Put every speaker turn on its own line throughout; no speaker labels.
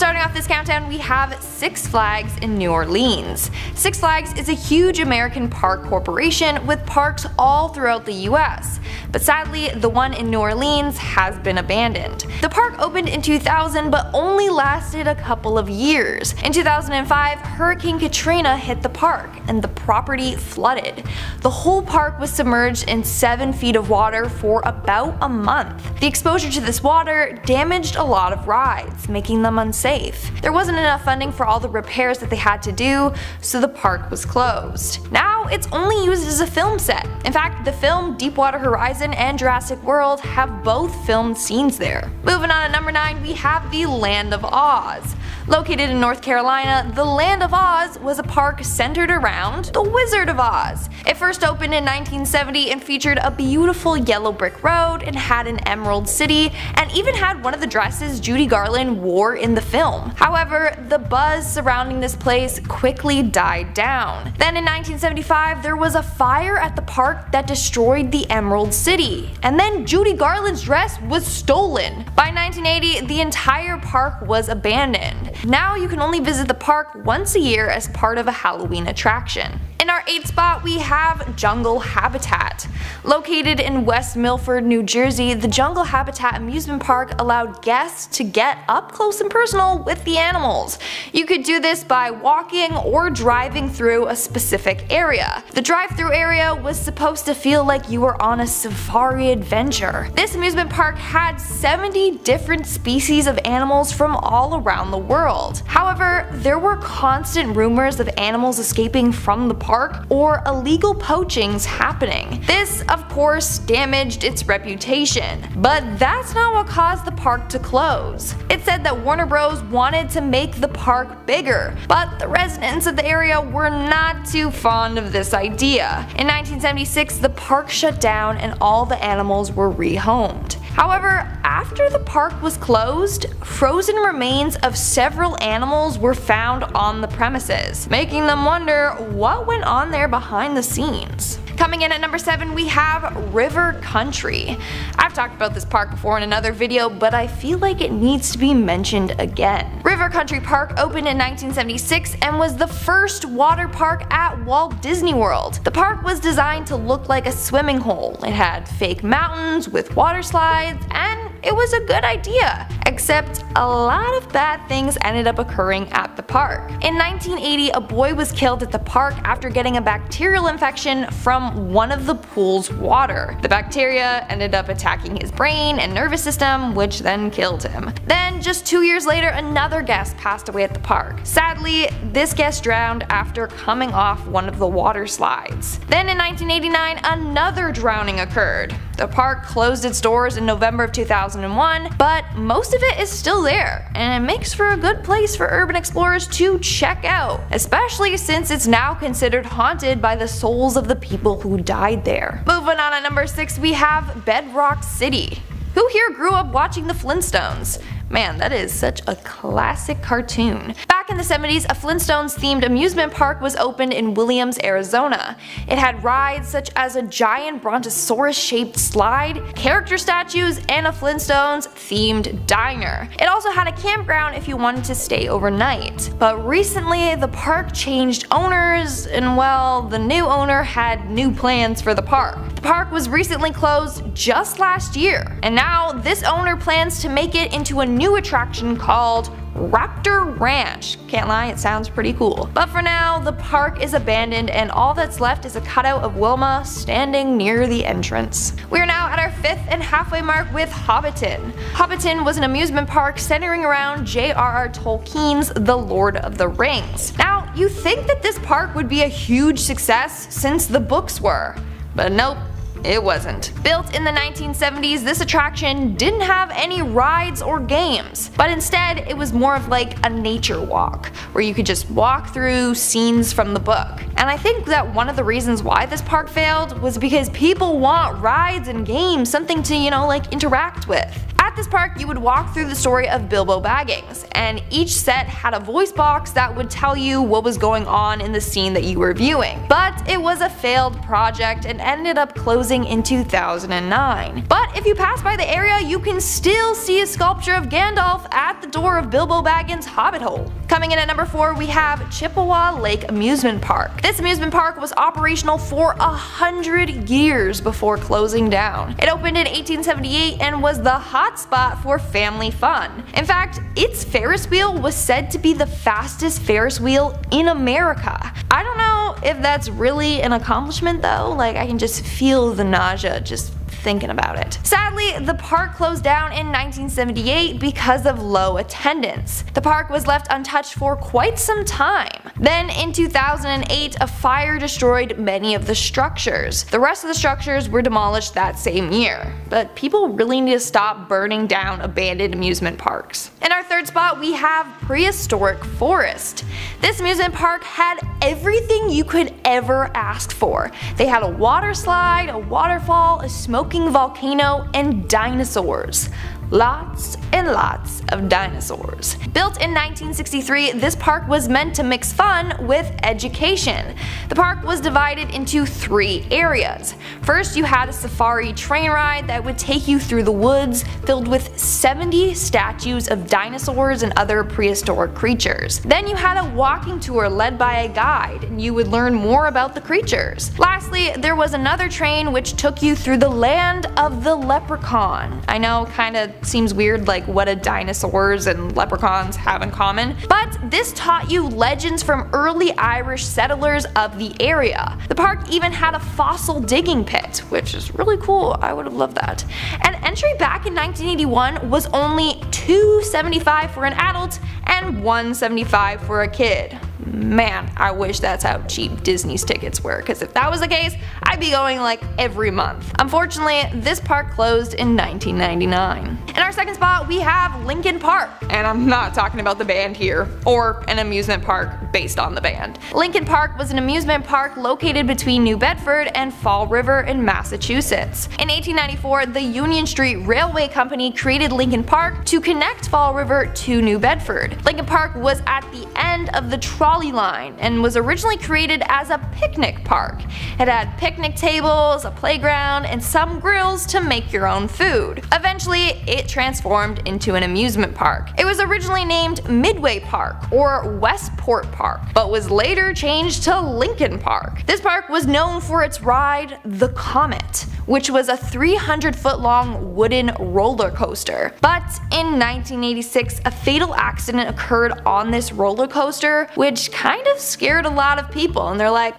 Starting off this countdown, we have Six Flags in New Orleans. Six Flags is a huge American park corporation with parks all throughout the US, but sadly the one in New Orleans has been abandoned. The park opened in 2000 but only lasted a couple of years. In 2005, Hurricane Katrina hit the park and the property flooded. The whole park was submerged in 7 feet of water for about a month. The exposure to this water damaged a lot of rides, making them unsafe. There wasn't enough funding for all the repairs that they had to do, so the park was closed. Now it's only used as a film set. In fact, the film Deepwater Horizon and Jurassic World have both filmed scenes there. Moving on to number 9, we have the Land of Oz. Located in North Carolina, the Land of Oz was a park centered around the Wizard of Oz. It first opened in 1970 and featured a beautiful yellow brick road and had an emerald city, and even had one of the dresses Judy Garland wore in the film. However, the buzz surrounding this place quickly died down. Then in 1975, there was a fire at the park that destroyed the Emerald City, and then Judy Garland's dress was stolen. By 1980, the entire park was abandoned. Now you can only visit the park once a year as part of a Halloween attraction. In our 8th spot, we have Jungle Habitat. Located in West Milford, New Jersey, the Jungle Habitat amusement park allowed guests to get up close and personal with the animals. You could do this by walking or driving through a specific area. The drive-through area was supposed to feel like you were on a safari adventure. This amusement park had 70 different species of animals from all around the world. However, there were constant rumors of animals escaping from the park or illegal poachings happening. This, of course, damaged its reputation, but that's not what caused the park to close. It said that Warner Bros. Wanted to make the park bigger, but the residents of the area were not too fond of this idea. In 1976, the park shut down and all the animals were rehomed. However, after the park was closed, frozen remains of several animals were found on the premises, making them wonder what went on there behind the scenes. Coming in at number 7, we have River Country. I've talked about this park before in another video, but I feel like it needs to be mentioned again. River Country Park opened in 1976 and was the first water park at Walt Disney World. The park was designed to look like a swimming hole. It had fake mountains with water slides, and it was a good idea, except a lot of bad things ended up occurring at the park. In 1980, a boy was killed at the park after getting a bacterial infection from one of the pool's water. The bacteria ended up attacking his brain and nervous system, which then killed him. Then, just 2 years later, another guest passed away at the park. Sadly, this guest drowned after coming off one of the water slides. Then in 1989, another drowning occurred. The park closed its doors in November of 2001, but most of it is still there, and it makes for a good place for urban explorers to check out, especially since it's now considered haunted by the souls of the people who died there. Moving on at number 6, we have Bedrock City. Who here grew up watching the Flintstones? Man, that is such a classic cartoon. Back in the 70s, a Flintstones-themed amusement park was opened in Williams, Arizona. It had rides such as a giant brontosaurus-shaped slide, character statues, and a Flintstones-themed diner. It also had a campground if you wanted to stay overnight. But recently, the park changed owners, and well, the new owner had new plans for the park. The park was recently closed just last year, and now this owner plans to make it into a new attraction called Raptor Ranch. Can't lie, it sounds pretty cool. But for now, the park is abandoned and all that's left is a cutout of Wilma standing near the entrance. We are now at our 5th and halfway mark with Hobbiton. Hobbiton was an amusement park centering around J.R.R. Tolkien's The Lord of the Rings. Now, you think that this park would be a huge success since the books were, but nope. It wasn't. Built in the 1970s, this attraction didn't have any rides or games, but instead it was more of like a nature walk, where you could just walk through scenes from the book. And I think that one of the reasons why this park failed was because people want rides and games, something to, like interact with. At this park, you would walk through the story of Bilbo Baggins, and each set had a voice box that would tell you what was going on in the scene that you were viewing. But it was a failed project and ended up closing in 2009. But if you pass by the area, you can still see a sculpture of Gandalf at the door of Bilbo Baggins' hobbit hole. Coming in at number 4, we have Chippewa Lake Amusement Park. This amusement park was operational for 100 years before closing down. It opened in 1878 and was the hotspot for family fun. In fact, its Ferris wheel was said to be the fastest Ferris wheel in America. I don't know if that's really an accomplishment though, like I can just feel the nausea just thinking about it. Sadly, the park closed down in 1978 because of low attendance. The park was left untouched for quite some time. Then in 2008, a fire destroyed many of the structures. The rest of the structures were demolished that same year. But people really need to stop burning down abandoned amusement parks. In our third spot, we have Prehistoric Forest. This amusement park had everything you could ever ask for. They had a water slide, a waterfall, a smoking volcano, and dinosaurs. Lots and lots of dinosaurs. Built in 1963, this park was meant to mix fun with education. The park was divided into 3 areas. First, you had a safari train ride that would take you through the woods filled with 70 statues of dinosaurs and other prehistoric creatures. Then you had a walking tour led by a guide, and you would learn more about the creatures. Lastly, there was another train which took you through the land of the leprechaun. I know, kinda seems weird, like what do dinosaurs and leprechauns have in common? But this taught you legends from early Irish settlers of the area. The park even had a fossil digging pit, which is really cool. I would have loved that. And entry back in 1981 was only $275 for an adult and $175 for a kid. Man, I wish that's how cheap Disney's tickets were, because if that was the case, I'd be going like every month. Unfortunately, this park closed in 1999. In our second spot, we have Lincoln Park, and I'm not talking about the band here, or an amusement park based on the band. Lincoln Park was an amusement park located between New Bedford and Fall River in Massachusetts. In 1894, the Union Street Railway Company created Lincoln Park to connect Fall River to New Bedford. Lincoln Park was at the end of the trolley line and was originally created as a picnic park. It had picnic tables, a playground, and some grills to make your own food. Eventually, it transformed into an amusement park. It was originally named Midway Park or Westport Park, but was later changed to Lincoln Park. This park was known for its ride, the Comet, which was a 300-foot long wooden roller coaster. But in 1986, a fatal accident occurred on this roller coaster, which kind of scared a lot of people, and they're like,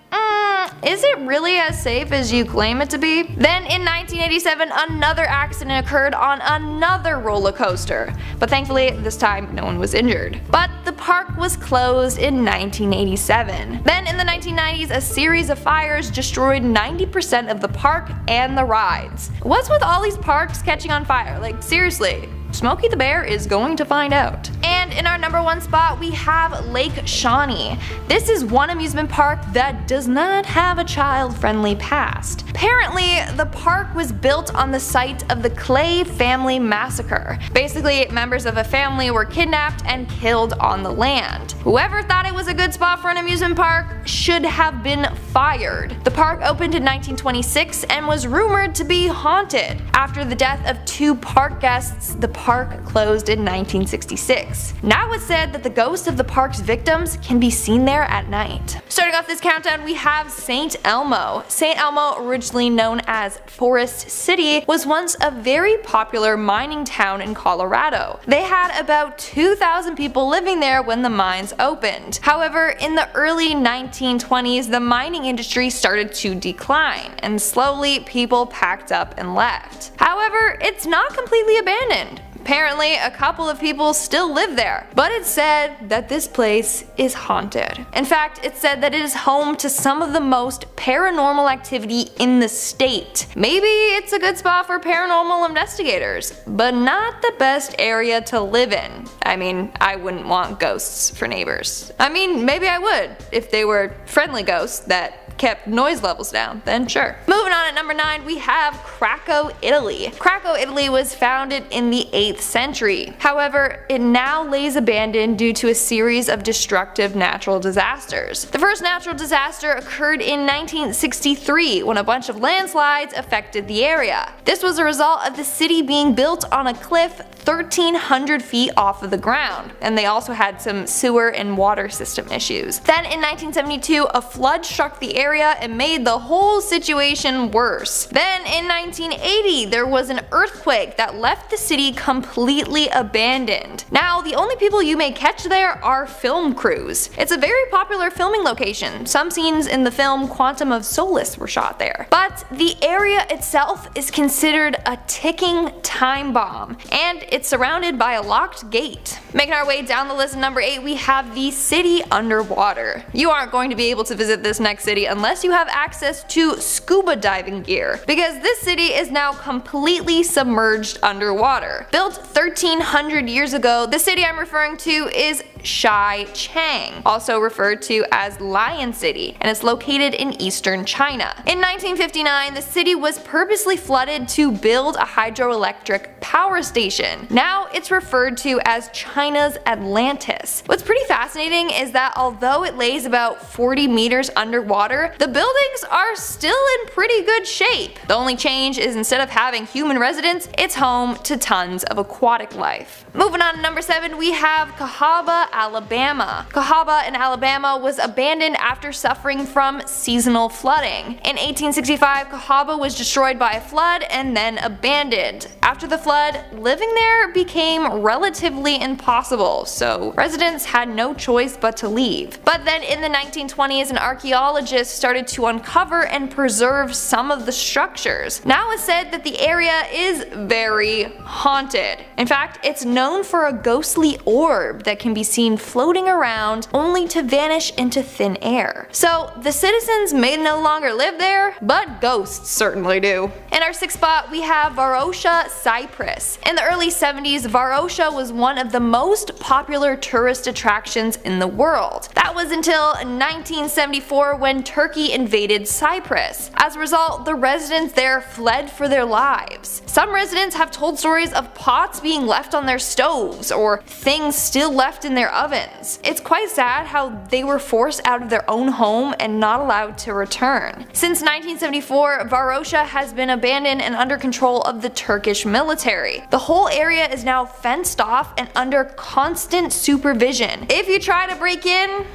is it really as safe as you claim it to be? Then in 1987, another accident occurred on another roller coaster, but thankfully this time no one was injured. But the park was closed in 1987. Then in the 1990s, a series of fires destroyed 90% of the park and the rides. What's with all these parks catching on fire? Like, seriously. Smokey the Bear is going to find out. And in our number 1 spot, we have Lake Shawnee. This is one amusement park that does not have a child-friendly past. Apparently, the park was built on the site of the Clay family massacre. Basically, members of a family were kidnapped and killed on the land. Whoever thought it was a good spot for an amusement park should have been fired. The park opened in 1926 and was rumored to be haunted. After the death of 2 park guests, the park closed in 1966. Now it's said that the ghosts of the park's victims can be seen there at night. Starting off this countdown, we have St. Elmo. St. Elmo, originally known as Forest City, was once a very popular mining town in Colorado. They had about 2,000 people living there when the mines opened. However, in the early 1920s, the mining industry started to decline, and slowly people packed up and left. However, it's not completely abandoned. Apparently, a couple of people still live there, but it's said that this place is haunted. In fact, it's said that it is home to some of the most paranormal activity in the state. Maybe it's a good spot for paranormal investigators, but not the best area to live in. I mean, I wouldn't want ghosts for neighbors. I mean, maybe I would, if they were friendly ghosts that kept noise levels down, then sure. Moving on at number 9, we have Krakow, Italy. Krakow, Italy was founded in the 8th century. However, it now lays abandoned due to a series of destructive natural disasters. The first natural disaster occurred in 1963 when a bunch of landslides affected the area. This was a result of the city being built on a cliff 1,300 feet off of the ground, and they also had some sewer and water system issues. Then in 1972, a flood struck the area and made the whole situation worse. Then in 1980, there was an earthquake that left the city completely abandoned. Now, the only people you may catch there are film crews. It's a very popular filming location. Some scenes in the film Quantum of Solace were shot there. But the area itself is considered a ticking time bomb, and it's surrounded by a locked gate. Making our way down the list at number 8, we have the city underwater. You aren't going to be able to visit this next city unless you have access to scuba diving gear, because this city is now completely submerged underwater. Built 1,300 years ago, the city I'm referring to is Shai-Chang, also referred to as Lion City, and it's located in eastern China. In 1959, the city was purposely flooded to build a hydroelectric power station. Now it's referred to as China's Atlantis. What's pretty fascinating is that although it lays about 40 meters underwater, the buildings are still in pretty good shape. The only change is instead of having human residents, it's home to tons of aquatic life. Moving on to number 7, we have Cahaba, Alabama. Cahaba in Alabama was abandoned after suffering from seasonal flooding. In 1865, Cahaba was destroyed by a flood and then abandoned. After the flood, living there became relatively impossible, so residents had no choice but to leave. But then in the 1920s, an archaeologist started to uncover and preserve some of the structures. Now it's said that the area is very haunted. In fact, it's known for a ghostly orb that can be seen floating around only to vanish into thin air. So the citizens may no longer live there, but ghosts certainly do. In our 6th spot, we have Varosha, Cyprus. In the early 70s, Varosha was one of the most popular tourist attractions in the world. That was until 1974 when Turkey invaded Cyprus. As a result, the residents there fled for their lives. Some residents have told stories of pots being left on their stoves or things still left in their ovens. It's quite sad how they were forced out of their own home and not allowed to return. Since 1974, Varosha has been abandoned and under control of the Turkish military. The whole area is now fenced off and under constant supervision. If you try to break in,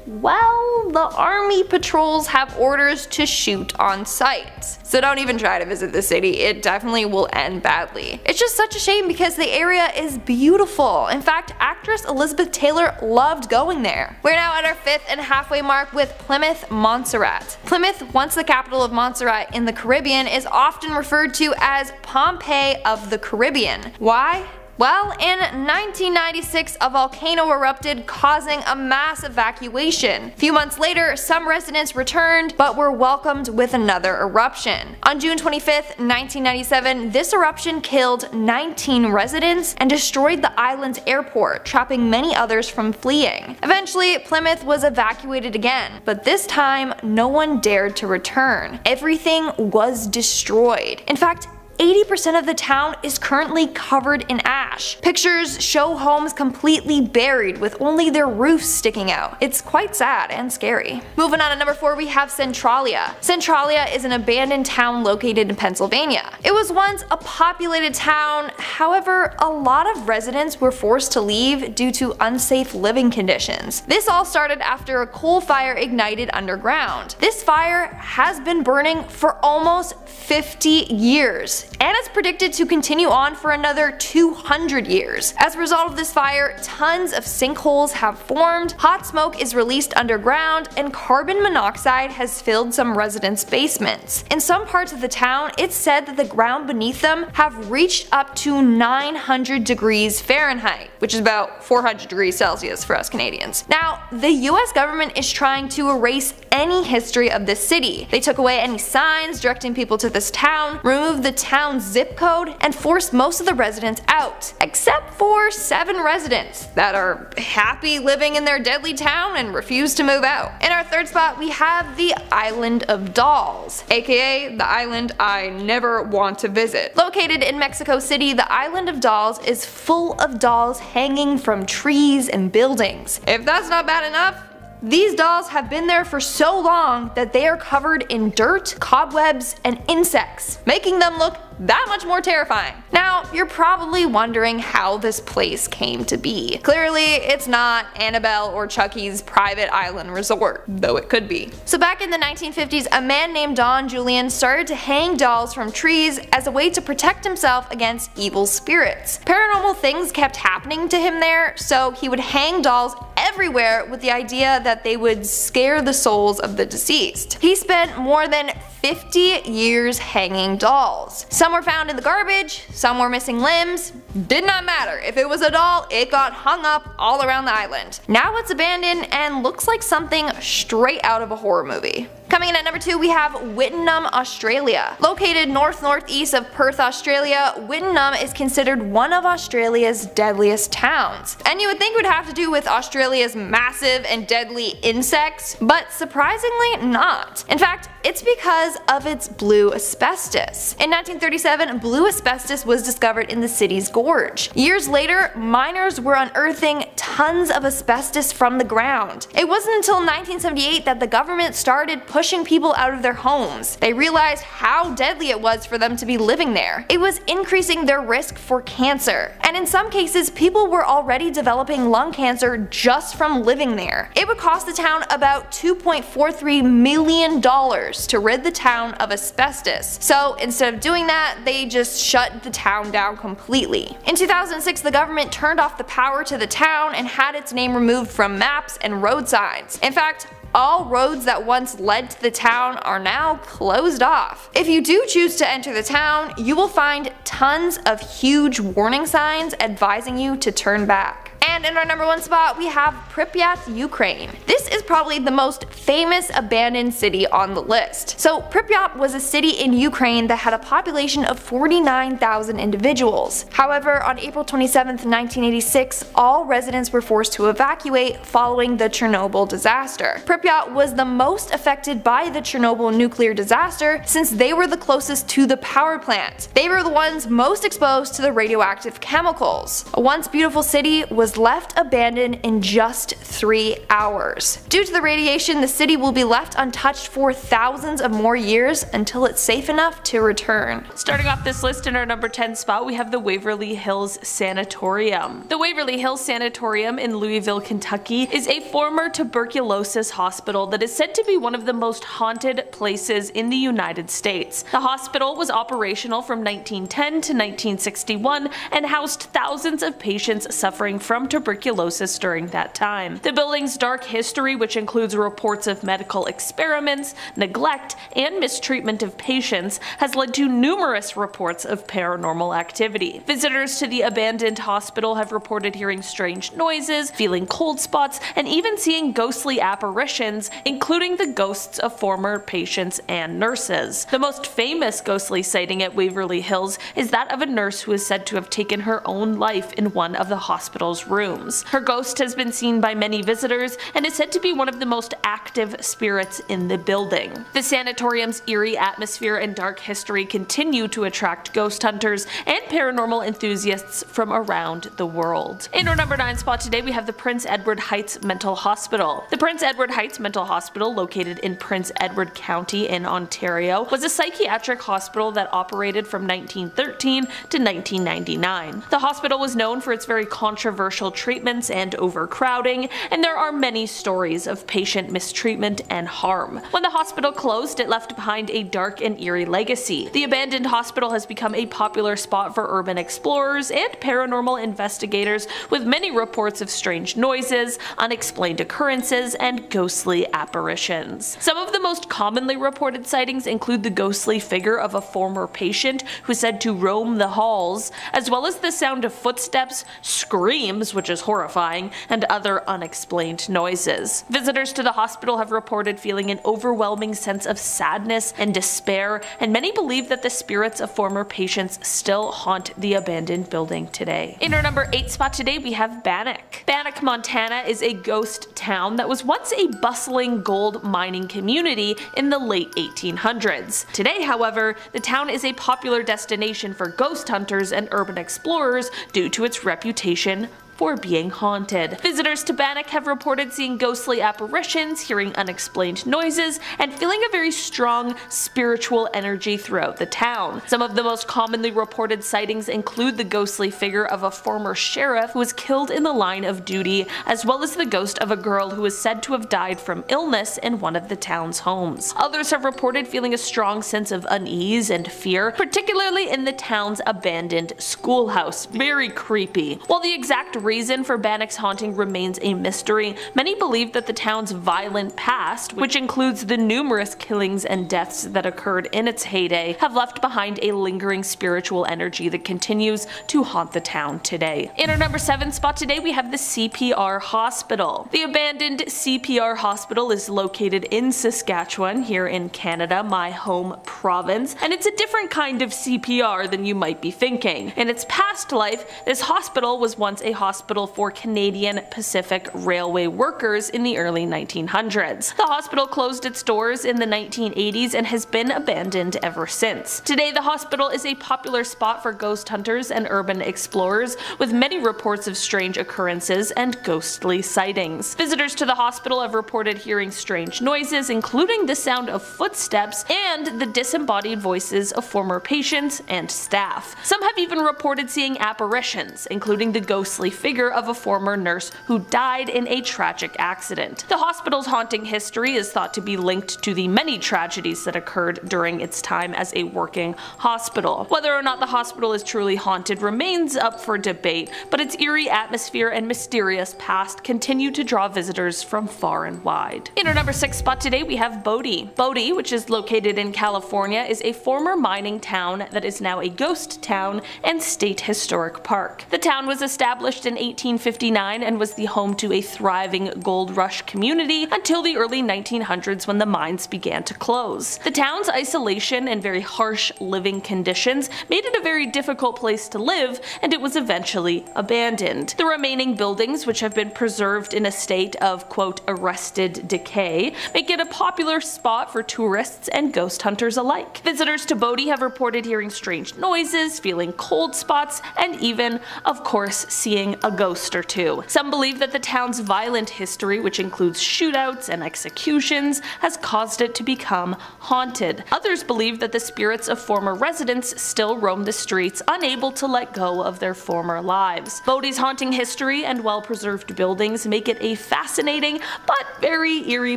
well, the army patrols have orders to shoot on sight. So don't even try to visit the city, it definitely will end badly. It's just such a shame because the area is beautiful. In fact, actress Elizabeth Taylor loved going there. We're now at our 5th and halfway mark with Plymouth, Montserrat. Plymouth, once the capital of Montserrat in the Caribbean, is often referred to as Pompeii of the Caribbean. Why? Well, in 1996, a volcano erupted, causing a mass evacuation. A few months later, some residents returned, but were welcomed with another eruption. On June 25, 1997, this eruption killed 19 residents and destroyed the island's airport, trapping many others from fleeing. Eventually, Plymouth was evacuated again, but this time, no one dared to return. Everything was destroyed. In fact, 80% of the town is currently covered in ash. Pictures show homes completely buried with only their roofs sticking out. It's quite sad and scary. Moving on to number 4, we have Centralia. Centralia is an abandoned town located in Pennsylvania. It was once a populated town, however, a lot of residents were forced to leave due to unsafe living conditions. This all started after a coal fire ignited underground. This fire has been burning for almost 50 years, and it's predicted to continue on for another 200 years. As a result of this fire, tons of sinkholes have formed, hot smoke is released underground, and carbon monoxide has filled some residents' basements. In some parts of the town, it's said that the ground beneath them have reached up to 900 degrees Fahrenheit, which is about 400 degrees Celsius for us Canadians. Now, the US government is trying to erase any history of this city. They took away any signs directing people to this town, removed the town town's zip code and forced most of the residents out, except for 7 residents that are happy living in their deadly town and refuse to move out. In our third spot, we have the Island of Dolls, aka the island I never want to visit. Located in Mexico City, the Island of Dolls is full of dolls hanging from trees and buildings. If that's not bad enough, these dolls have been there for so long that they are covered in dirt, cobwebs, and insects, making them look that much more terrifying. Now, you're probably wondering how this place came to be. Clearly, it's not Annabelle or Chucky's private island resort, though it could be. So back in the 1950s, a man named Don Julian started to hang dolls from trees as a way to protect himself against evil spirits. Paranormal things kept happening to him there, so he would hang dolls everywhere with the idea that they would scare the souls of the deceased. He spent more than 50 years hanging dolls. Some were found in the garbage, some were missing limbs. Did not matter. If it was a doll, it got hung up all around the island. Now it's abandoned and looks like something straight out of a horror movie. Coming in at number 2, we have Wittenoom, Australia. Located north-northeast of Perth, Australia, Wittenoom is considered one of Australia's deadliest towns. And you would think it would have to do with Australia's massive and deadly insects, but surprisingly not. In fact, it's because of its blue asbestos. In 1937, blue asbestos was discovered in the city's gorge. Years later, miners were unearthing tons of asbestos from the ground. It wasn't until 1978 that the government started pushing people out of their homes. They realized how deadly it was for them to be living there. It was increasing their risk for cancer. And in some cases, people were already developing lung cancer just from living there. It would cost the town about $2.43 million to rid the town of asbestos. So instead of doing that, they just shut the town down completely. In 2006, the government turned off the power to the town and had its name removed from maps and road signs. In fact, all roads that once led to the town are now closed off. If you do choose to enter the town, you will find tons of huge warning signs advising you to turn back. And in our number 1 spot, we have Pripyat, Ukraine. This is probably the most famous abandoned city on the list. So Pripyat was a city in Ukraine that had a population of 49,000 individuals. However, on April 27, 1986, all residents were forced to evacuate following the Chernobyl disaster. Pripyat was the most affected by the Chernobyl nuclear disaster since they were the closest to the power plant. They were the ones most exposed to the radioactive chemicals. A once beautiful city was left abandoned in just 3 hours. Due to the radiation, the city will be left untouched for thousands of more years until it's safe enough to return.
Starting off this list in our number 10 spot, we have the Waverly Hills Sanatorium. The Waverly Hills Sanatorium in Louisville, Kentucky is a former tuberculosis hospital that is said to be one of the most haunted places in the United States. The hospital was operational from 1910 to 1961 and housed thousands of patients suffering from tuberculosis during that time. The building's dark history, which includes reports of medical experiments, neglect, and mistreatment of patients, has led to numerous reports of paranormal activity. Visitors to the abandoned hospital have reported hearing strange noises, feeling cold spots, and even seeing ghostly apparitions, including the ghosts of former patients and nurses. The most famous ghostly sighting at Waverly Hills is that of a nurse who is said to have taken her own life in one of the hospital's rooms. Her ghost has been seen by many visitors and is said to be one of the most active spirits in the building. The sanatorium's eerie atmosphere and dark history continue to attract ghost hunters and paranormal enthusiasts from around the world. In our number 9 spot today, we have the Prince Edward Heights Mental Hospital. The Prince Edward Heights Mental Hospital, located in Prince Edward County in Ontario, was a psychiatric hospital that operated from 1913 to 1999. The hospital was known for its very controversial treatments and overcrowding, and there are many stories of patient mistreatment and harm. When the hospital closed, it left behind a dark and eerie legacy. The abandoned hospital has become a popular spot for urban explorers and paranormal investigators, with many reports of strange noises, unexplained occurrences, and ghostly apparitions. Some of the most commonly reported sightings include the ghostly figure of a former patient who is said to roam the halls, as well as the sound of footsteps, screams, which is horrifying, and other unexplained noises. Visitors to the hospital have reported feeling an overwhelming sense of sadness and despair, and many believe that the spirits of former patients still haunt the abandoned building today. In our number 8 spot today, we have Bannack. Bannack, Montana is a ghost town that was once a bustling gold mining community in the late 1800s. Today, however, the town is a popular destination for ghost hunters and urban explorers due to its reputation for being haunted. Visitors to Bannack have reported seeing ghostly apparitions, hearing unexplained noises, and feeling a very strong spiritual energy throughout the town. Some of the most commonly reported sightings include the ghostly figure of a former sheriff who was killed in the line of duty, as well as the ghost of a girl who is said to have died from illness in one of the town's homes. Others have reported feeling a strong sense of unease and fear, particularly in the town's abandoned schoolhouse. Very creepy. While the exact reason for Bannack's haunting remains a mystery, many believe that the town's violent past, which includes the numerous killings and deaths that occurred in its heyday, have left behind a lingering spiritual energy that continues to haunt the town today. In our number 7 spot today, we have the CPR Hospital. The abandoned CPR Hospital is located in Saskatchewan, here in Canada, my home province, and it's a different kind of CPR than you might be thinking. In its past life, this hospital was once a hospital for Canadian Pacific Railway workers in the early 1900s. The hospital closed its doors in the 1980s and has been abandoned ever since. Today, the hospital is a popular spot for ghost hunters and urban explorers, with many reports of strange occurrences and ghostly sightings. Visitors to the hospital have reported hearing strange noises, including the sound of footsteps and the disembodied voices of former patients and staff. Some have even reported seeing apparitions, including the ghostly figure of a former nurse who died in a tragic accident. The hospital's haunting history is thought to be linked to the many tragedies that occurred during its time as a working hospital. Whether or not the hospital is truly haunted remains up for debate, but its eerie atmosphere and mysterious past continue to draw visitors from far and wide. In our number 6 spot today, we have Bodie. Bodie, which is located in California, is a former mining town that is now a ghost town and state historic park. The town was established in 1859 and was the home to a thriving gold rush community until the early 1900s when the mines began to close. The town's isolation and very harsh living conditions made it a very difficult place to live, and it was eventually abandoned. The remaining buildings, which have been preserved in a state of quote arrested decay, make it a popular spot for tourists and ghost hunters alike. Visitors to Bodie have reported hearing strange noises, feeling cold spots, and even, of course, seeing a ghost or two. Some believe that the town's violent history, which includes shootouts and executions, has caused it to become haunted. Others believe that the spirits of former residents still roam the streets, unable to let go of their former lives. Bodie's haunting history and well-preserved buildings make it a fascinating but very eerie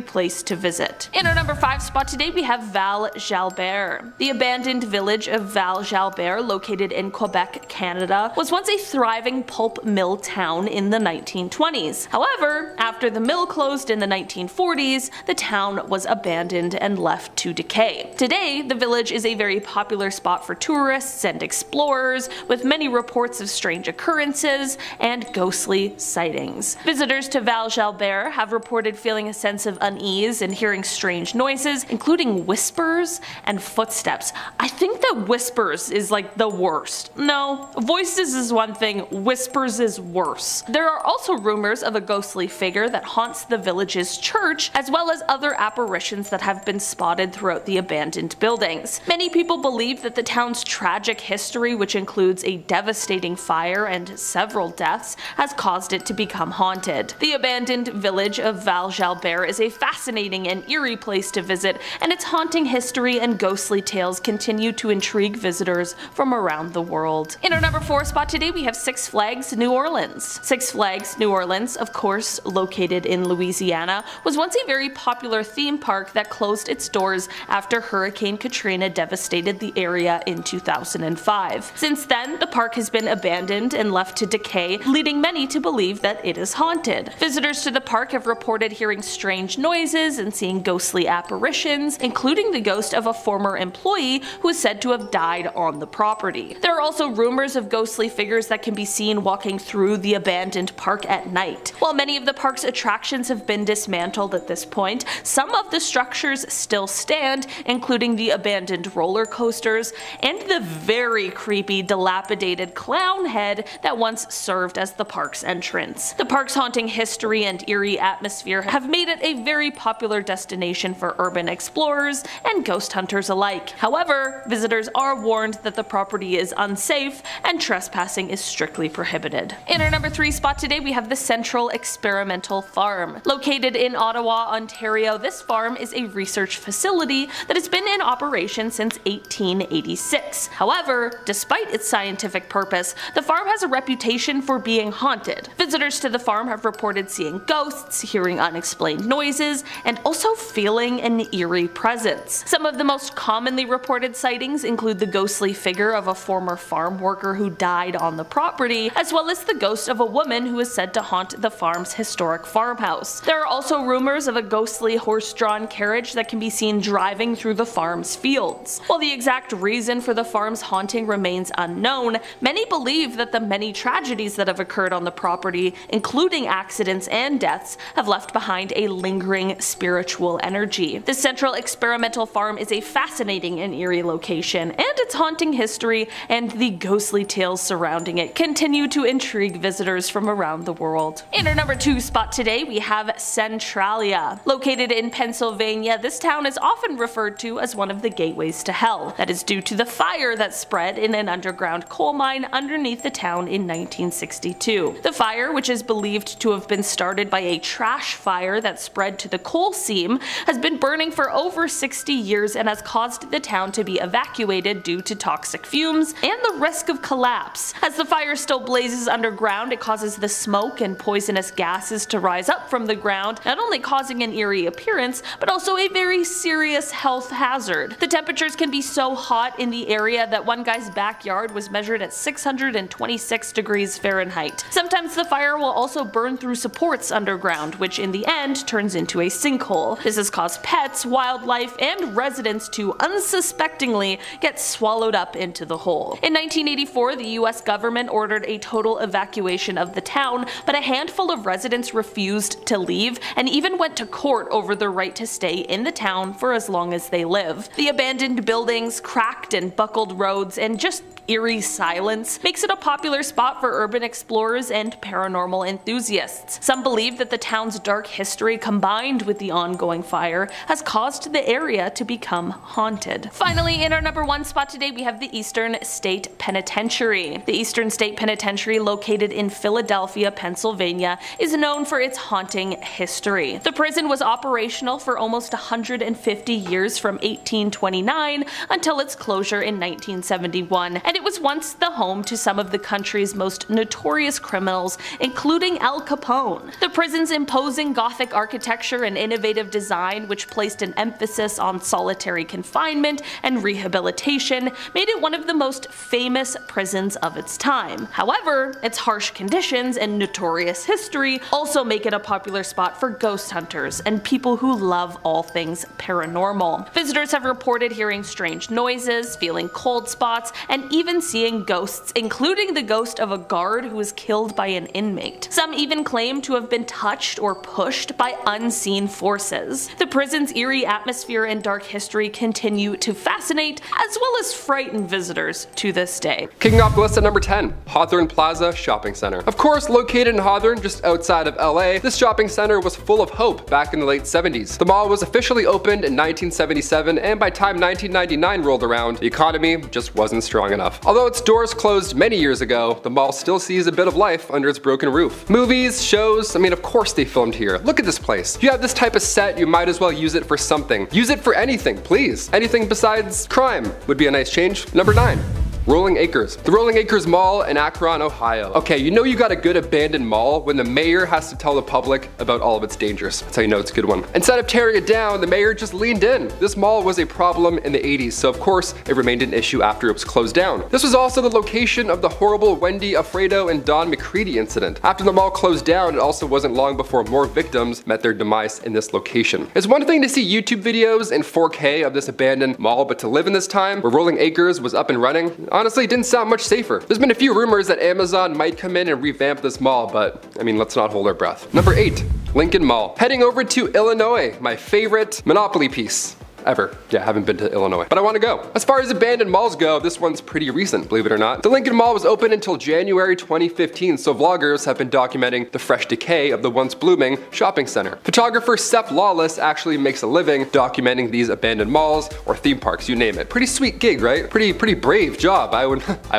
place to visit. In our number 5 spot today, we have Val Jalbert. The abandoned village of Val Jalbert, located in Quebec, Canada, was once a thriving pulp mill town in the 1920s. However, after the mill closed in the 1940s, the town was abandoned and left to decay. Today, the village is a very popular spot for tourists and explorers, with many reports of strange occurrences and ghostly sightings. Visitors to Val Jalbert have reported feeling a sense of unease and hearing strange noises, including whispers and footsteps. I think that whispers is like the worst. No, voices is one thing, whispers is worse. There are also rumors of a ghostly figure that haunts the village's church, as well as other apparitions that have been spotted throughout the abandoned buildings. Many people believe that the town's tragic history, which includes a devastating fire and several deaths, has caused it to become haunted. The abandoned village of Val Jalbert is a fascinating and eerie place to visit, and its haunting history and ghostly tales continue to intrigue visitors from around the world. In our number 4 spot today, we have Six Flags New Orleans. Six Flags New Orleans, of course located in Louisiana, was once a very popular theme park that closed its doors after Hurricane Katrina devastated the area in 2005. Since then, the park has been abandoned and left to decay, leading many to believe that it is haunted. Visitors to the park have reported hearing strange noises and seeing ghostly apparitions, including the ghost of a former employee who is said to have died on the property. There are also rumors of ghostly figures that can be seen walking through through the abandoned park at night. While many of the park's attractions have been dismantled at this point, some of the structures still stand, including the abandoned roller coasters and the very creepy, dilapidated clown head that once served as the park's entrance. The park's haunting history and eerie atmosphere have made it a very popular destination for urban explorers and ghost hunters alike. However, visitors are warned that the property is unsafe and trespassing is strictly prohibited. In our number 3 spot today, we have the Central Experimental Farm. Located in Ottawa, Ontario, this farm is a research facility that has been in operation since 1886. However, despite its scientific purpose, the farm has a reputation for being haunted. Visitors to the farm have reported seeing ghosts, hearing unexplained noises, and also feeling an eerie presence. Some of the most commonly reported sightings include the ghostly figure of a former farm worker who died on the property, as well as the ghost of a woman who is said to haunt the farm's historic farmhouse. There are also rumors of a ghostly horse-drawn carriage that can be seen driving through the farm's fields. While the exact reason for the farm's haunting remains unknown, many believe that the many tragedies that have occurred on the property, including accidents and deaths, have left behind a lingering spiritual energy. The Central Experimental Farm is a fascinating and eerie location, and its haunting history and the ghostly tales surrounding it continue to intrigue visitors from around the world. In our number 2 spot today, we have Centralia. Located in Pennsylvania, this town is often referred to as one of the gateways to hell. That is due to the fire that spread in an underground coal mine underneath the town in 1962. The fire, which is believed to have been started by a trash fire that spread to the coal seam, has been burning for over 60 years and has caused the town to be evacuated due to toxic fumes and the risk of collapse. As the fire still blazes underground, it causes the smoke and poisonous gases to rise up from the ground, not only causing an eerie appearance, but also a very serious health hazard. The temperatures can be so hot in the area that one guy's backyard was measured at 626 degrees Fahrenheit. Sometimes the fire will also burn through supports underground, which in the end turns into a sinkhole. This has caused pets, wildlife, and residents to unsuspectingly get swallowed up into the hole. In 1984, the US government ordered a total evacuation of the town, but a handful of residents refused to leave and even went to court over the right to stay in the town for as long as they live. The abandoned buildings, cracked and buckled roads, and just eerie silence makes it a popular spot for urban explorers and paranormal enthusiasts. Some believe that the town's dark history combined with the ongoing fire has caused the area to become haunted. Finally, in our number 1 spot today, we have the Eastern State Penitentiary. The Eastern State Penitentiary, located in Philadelphia, Pennsylvania, is known for its haunting history. The prison was operational for almost 150 years from 1829 until its closure in 1971, and it was once the home to some of the country's most notorious criminals, including Al Capone. The prison's imposing Gothic architecture and innovative design, which placed an emphasis on solitary confinement and rehabilitation, made it one of the most famous prisons of its time. However, its harsh conditions and notorious history also make it a popular spot for ghost hunters and people who love all things paranormal. Visitors have reported hearing strange noises, feeling cold spots, and even seeing ghosts, including the ghost of a guard who was killed by an inmate. Some even claim to have been touched or pushed by unseen forces. The prison's eerie atmosphere and dark history continue to fascinate as well as frighten visitors to this day.
Kicking off the list at number 10, Hawthorne Plaza Shopping Center. Of course, located in Hawthorne, just outside of LA, this shopping center was full of hope back in the late 70s. The mall was officially opened in 1977, and by time 1999 rolled around, the economy just wasn't strong enough. Although its doors closed many years ago, the mall still sees a bit of life under its broken roof. Movies, shows, I mean, of course they filmed here. Look at this place. If you have this type of set, you might as well use it for something. Use it for anything, please. Anything besides crime would be a nice change. Number 9. Rolling Acres. The Rolling Acres Mall in Akron, Ohio. Okay, you know you got a good abandoned mall when the mayor has to tell the public about all of its dangers. That's how you know it's a good one. Instead of tearing it down, the mayor just leaned in. This mall was a problem in the 80s, so of course it remained an issue after it was closed down. This was also the location of the horrible Wendy Alfredo and Don McCready incident. After the mall closed down, it also wasn't long before more victims met their demise in this location. It's one thing to see YouTube videos in 4K of this abandoned mall, but to live in this time where Rolling Acres was up and running, Honestly, it didn't sound much safer. There's been a few rumors that Amazon might come in and revamp this mall, but I mean, let's not hold our breath. Number 8, Lincoln Mall. Heading over to Illinois, my favorite Monopoly piece ever. Yeah, I haven't been to Illinois, but I want to go. As far as abandoned malls go, this one's pretty recent, believe it or not. The Lincoln Mall was open until January 2015, so vloggers have been documenting the fresh decay of the once blooming shopping center. Photographer Seth Lawless actually makes a living documenting these abandoned malls or theme parks, you name it. Pretty sweet gig, right? Pretty brave job. I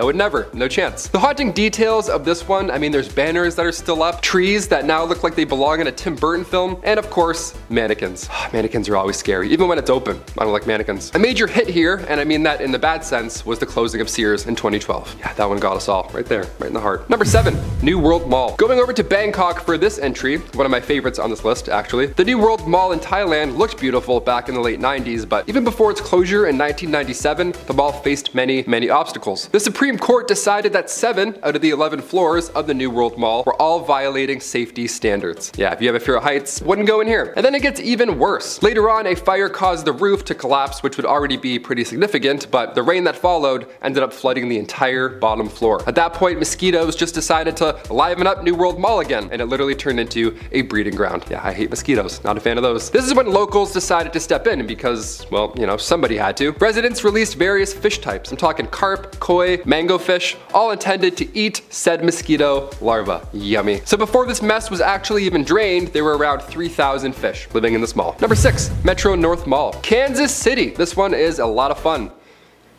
would never, no chance. The haunting details of this one, I mean, there's banners that are still up, trees that now look like they belong in a Tim Burton film, and of course, mannequins. Mannequins are always scary, even when it's open. I don't like mannequins. A major hit here, and I mean that in the bad sense, was the closing of Sears in 2012. Yeah, that one got us all right there, right in the heart. Number 7, New World Mall. Going over to Bangkok for this entry, one of my favorites on this list actually. The New World Mall in Thailand looked beautiful back in the late 90s, but even before its closure in 1997, the mall faced many obstacles. The Supreme Court decided that 7 out of the 11 floors of the New World Mall were all violating safety standards. Yeah, if you have a fear of heights, wouldn't go in here. And then it gets even worse. Later on, a fire caused the roof to collapse, which would already be pretty significant, but the rain that followed ended up flooding the entire bottom floor. At that point, mosquitoes just decided to liven up New World Mall again, and it literally turned into a breeding ground. Yeah, I hate mosquitoes, not a fan of those. This is when locals decided to step in because, well, you know, somebody had to. Residents released various fish types. I'm talking carp, koi, mango fish, all intended to eat said mosquito larvae. Yummy. So before this mess was actually even drained, there were around 3,000 fish living in this mall. Number 6, Metro North Mall. Kansas City. This one is a lot of fun.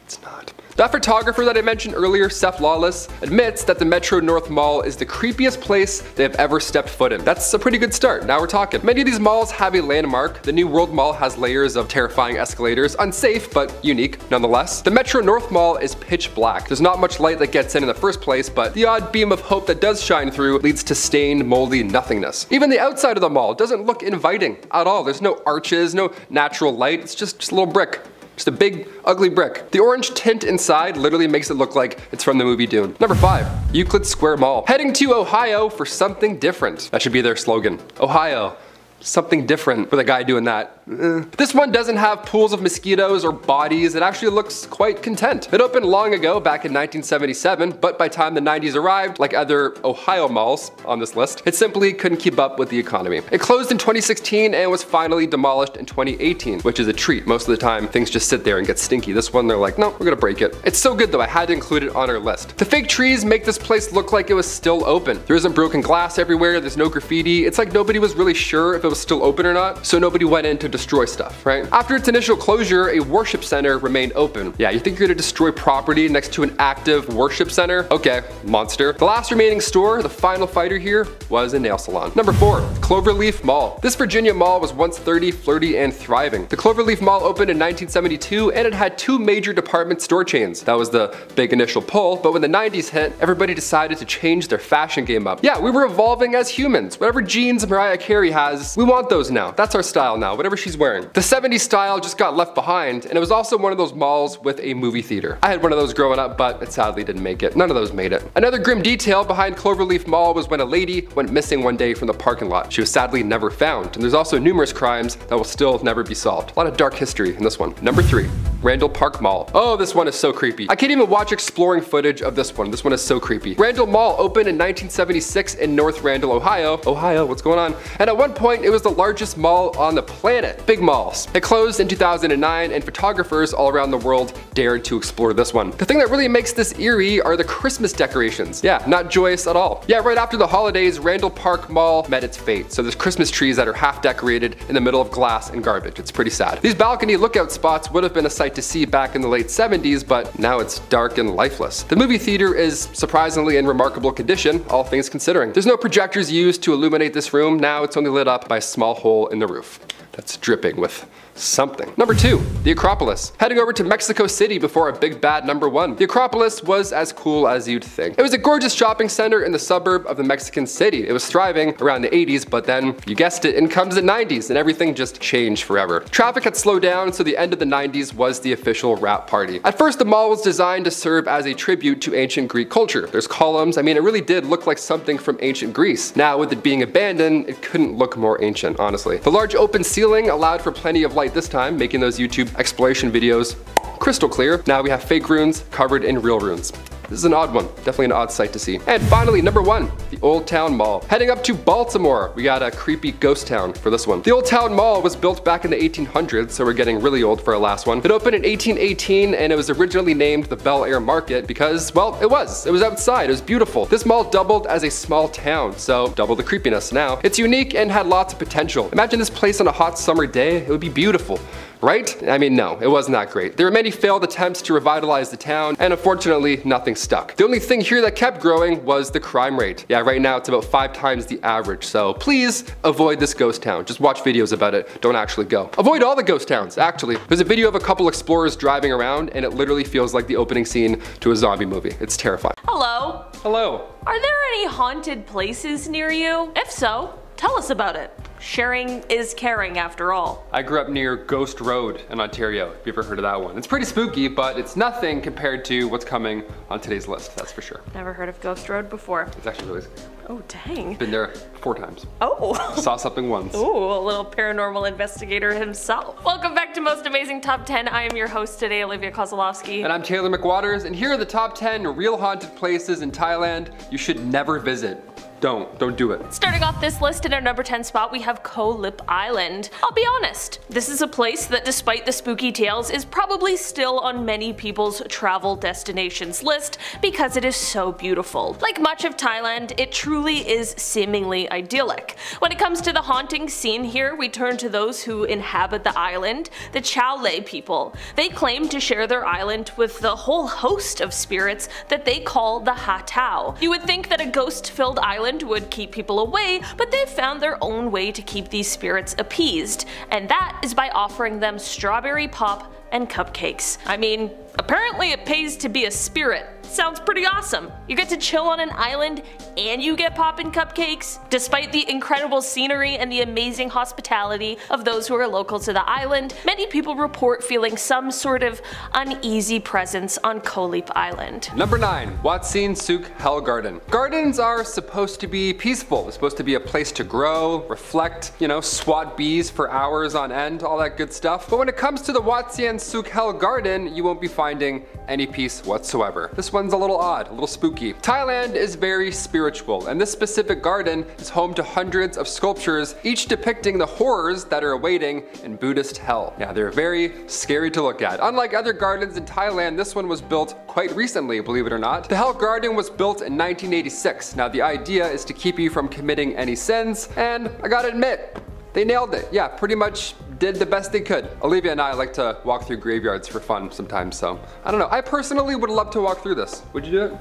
It's not. That photographer that I mentioned earlier, Seth Lawless, admits that the Metro North Mall is the creepiest place they have ever stepped foot in. That's a pretty good start, now we're talking. Many of these malls have a landmark. The New World Mall has layers of terrifying escalators, unsafe but unique nonetheless. The Metro North Mall is pitch black. There's not much light that gets in the first place, but the odd beam of hope that does shine through leads to stained, moldy nothingness. Even the outside of the mall doesn't look inviting at all. There's no arches, no natural light, it's just a little brick. Just a big, ugly brick. The orange tint inside literally makes it look like it's from the movie Dune. Number 5, Euclid Square Mall. Heading to Ohio for something different. That should be their slogan. Ohio. Something different with a guy doing that. This one doesn't have pools of mosquitoes or bodies. It actually looks quite content. It opened long ago, back in 1977, but by the time the 90s arrived, like other Ohio malls on this list, it simply couldn't keep up with the economy. It closed in 2016 and was finally demolished in 2018, which is a treat. Most of the time, things just sit there and get stinky. This one, they're like, no, we're gonna break it. It's so good though, I had to include it on our list. The fake trees make this place look like it was still open. There isn't broken glass everywhere, there's no graffiti. It's like nobody was really sure if it was still open or not, so nobody went in to destroy stuff, right? After its initial closure, a worship center remained open. Yeah, you think you're gonna destroy property next to an active worship center? Okay, monster. The last remaining store, the final fighter here, was a nail salon. Number 4, Cloverleaf Mall. This Virginia mall was once 30, flirty, and thriving. The Cloverleaf Mall opened in 1972, and it had 2 major department store chains. That was the big initial pull, but when the 90s hit, everybody decided to change their fashion game up. Yeah, we were evolving as humans. Whatever jeans Mariah Carey has, we want those now. That's our style now, whatever she's wearing. The 70s style just got left behind, and it was also one of those malls with a movie theater. I had one of those growing up, but it sadly didn't make it. None of those made it. Another grim detail behind Cloverleaf Mall was when a lady went missing one day from the parking lot. She was sadly never found, and there's also numerous crimes that will still never be solved. A lot of dark history in this one. Number 3, Randall Park Mall. Oh, this one is so creepy. I can't even watch exploring footage of this one. This one is so creepy. Randall Mall opened in 1976 in North Randall, Ohio. Ohio, what's going on? And at one point, it was the largest mall on the planet. Big malls. It closed in 2009, and photographers all around the world dared to explore this one. The thing that really makes this eerie are the Christmas decorations. Yeah, not joyous at all. Yeah, right after the holidays, Randall Park Mall met its fate. So there's Christmas trees that are half decorated in the middle of glass and garbage. It's pretty sad. These balcony lookout spots would have been a sight to see back in the late 70s, but now it's dark and lifeless. The movie theater is surprisingly in remarkable condition, all things considering. There's no projectors used to illuminate this room. Now it's only lit up by a small hole in the roof that's dripping with something. Number 2, the Acropolis. Heading over to Mexico City before a big bad number 1. The Acropolis was as cool as you'd think. It was a gorgeous shopping center in the suburb of the Mexican city. It was thriving around the 80s, but then, you guessed it, in comes the 90s and everything just changed forever. Traffic had slowed down, so the end of the 90s was the official wrap party. At first, the mall was designed to serve as a tribute to ancient Greek culture. There's columns, I mean, it really did look like something from ancient Greece. Now, with it being abandoned, it couldn't look more ancient, honestly. The large open ceiling allowed for plenty of light light this time, making those YouTube exploration videos crystal clear. Now we have fake runes covered in real runes. This is an odd one, definitely an odd sight to see. And finally, number 1, the Old Town Mall. Heading up to Baltimore, we got a creepy ghost town for this one. The Old Town Mall was built back in the 1800s, so we're getting really old for our last one. It opened in 1818, and it was originally named the Bel Air Market because, well, it was outside, it was beautiful. This mall doubled as a small town, so double the creepiness now. It's unique and had lots of potential. Imagine this place on a hot summer day, it would be beautiful. Right? I mean, no, it wasn't that great. There were many failed attempts to revitalize the town, and unfortunately, nothing stuck. The only thing here that kept growing was the crime rate. Yeah, right now it's about 5 times the average, so please avoid this ghost town. Just watch videos about it, don't actually go. Avoid all the ghost towns, actually. There's a video of a couple explorers driving around, and it literally feels like the opening scene to a zombie movie. It's terrifying.
Hello.
Hello.
Are there any haunted places near you? If so, tell us about it. Sharing is caring after all.
I grew up near Ghost Road in Ontario, if you ever heard of that one. It's pretty spooky, but it's nothing compared to what's coming on today's list, that's for sure.
Never heard of Ghost Road before.
It's actually really scary.
Oh, dang.
Been there 4 times.
Oh.
Saw something once.
Ooh, a little paranormal investigator himself. Welcome back to Most Amazing Top 10. I am your host today, Olivia Kozlowski.
And I'm Taylor McWaters, and here are the top 10 real haunted places in Thailand you should never visit. Don't do it.
Starting off this list in our number 10 spot, we have Koh Lip Island. I'll be honest, this is a place that despite the spooky tales is probably still on many people's travel destinations list because it is so beautiful. Like much of Thailand, it truly is seemingly idyllic. When it comes to the haunting scene here, we turn to those who inhabit the island, the Chao Lei people. They claim to share their island with the whole host of spirits that they call the Ha Tao. You would think that a ghost-filled island would keep people away, but they've found their own way to keep these spirits appeased, and that is by offering them strawberry pop and cupcakes. I mean, apparently it pays to be a spirit. Sounds pretty awesome. You get to chill on an island and you get poppin' cupcakes. Despite the incredible scenery and the amazing hospitality of those who are local to the island, many people report feeling some sort of uneasy presence on Koh Lip Island.
Number 9. Wat Sin Suk Hell Garden. Gardens are supposed to be peaceful. They're supposed to be a place to grow, reflect, you know, swat bees for hours on end, all that good stuff. But when it comes to the Wat Sin Suk Hell Garden, you won't be finding any peace whatsoever. This one's a little odd, a little spooky. Thailand is very spiritual, and this specific garden is home to hundreds of sculptures, each depicting the horrors that are awaiting in Buddhist hell. Yeah, they're very scary to look at. Unlike other gardens in Thailand, this one was built quite recently, believe it or not. The Hell Garden was built in 1986. Now the idea is to keep you from committing any sins, and I gotta admit, they nailed it. Yeah, pretty much did the best they could. Olivia and I like to walk through graveyards for fun sometimes, so I don't know. I personally would love to walk through this. Would you do it?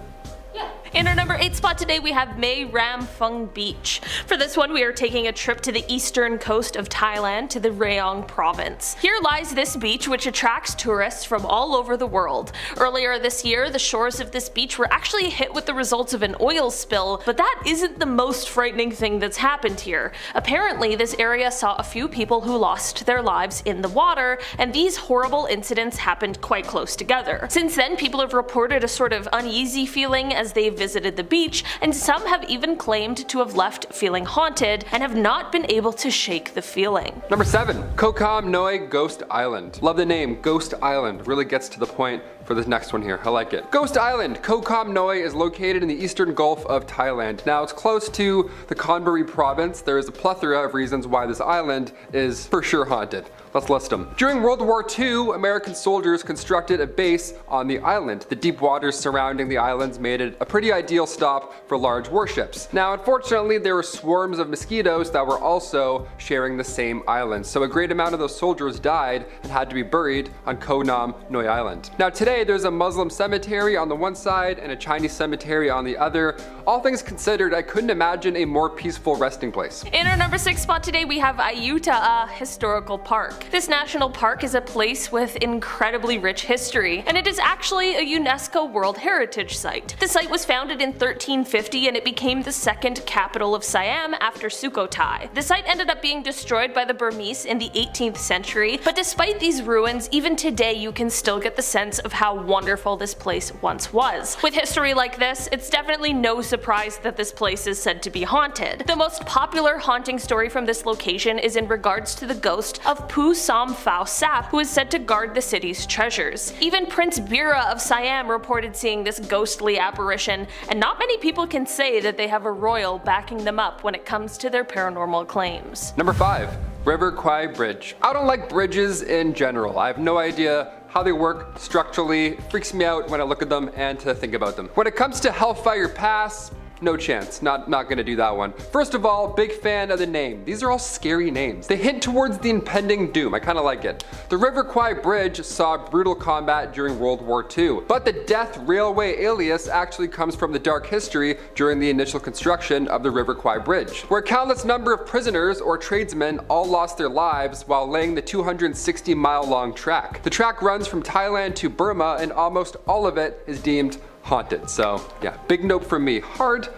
Yeah. In our number 8 spot today, we have Mae Ram Phung Beach. For this one, we are taking a trip to the eastern coast of Thailand to the Rayong province. Here lies this beach, which attracts tourists from all over the world. Earlier this year, the shores of this beach were actually hit with the results of an oil spill, but that isn't the most frightening thing that's happened here. Apparently, this area saw a few people who lost their lives in the water, and these horrible incidents happened quite close together. Since then, people have reported a sort of uneasy feeling as they visited the beach, and some have even claimed to have left feeling haunted and have not been able to shake the feeling.
Number 7. Koh Kam Noi Ghost Island. Love the name, Ghost Island. Really gets to the point for this next one here. I like it. Ghost Island, Koh Kam Noi, is located in the eastern Gulf of Thailand. Now it's close to the Chonburi province. There is a plethora of reasons why this island is for sure haunted. Let's list them. During World War II, American soldiers constructed a base on the island. The deep waters surrounding the islands made it a pretty ideal stop for large warships. Now, unfortunately, there were swarms of mosquitoes that were also sharing the same island, so a great amount of those soldiers died and had to be buried on Koh Nam Noi Island. Now today, there's a Muslim cemetery on the one side and a Chinese cemetery on the other. All things considered, I couldn't imagine a more peaceful resting place.
In our number 6 spot today, we have Ayutthaya Historical Park. This national park is a place with incredibly rich history, and it is actually a UNESCO World Heritage Site. The site was founded in 1350 and it became the second capital of Siam after Sukhothai. The site ended up being destroyed by the Burmese in the 18th century, but despite these ruins, even today you can still get the sense of how how wonderful this place once was. With history like this, it's definitely no surprise that this place is said to be haunted. The most popular haunting story from this location is in regards to the ghost of Pu Sam Phao Sap, who is said to guard the city's treasures. Even Prince Bira of Siam reported seeing this ghostly apparition, and not many people can say that they have a royal backing them up when it comes to their paranormal claims.
Number 5. River Kwai Bridge. I don't like bridges in general. I have no idea how they work structurally. It freaks me out when I look at them and to think about them. When it comes to Hellfire Pass, no chance, not gonna do that one. First of all, big fan of the name. These are all scary names. They hint towards the impending doom. I kinda like it. The River Kwai Bridge saw brutal combat during World War II, but the Death Railway alias actually comes from the dark history during the initial construction of the River Kwai Bridge, where a countless number of prisoners or tradesmen all lost their lives while laying the 260-mile long track. The track runs from Thailand to Burma, and almost all of it is deemed haunted. So yeah, big note for me. Hard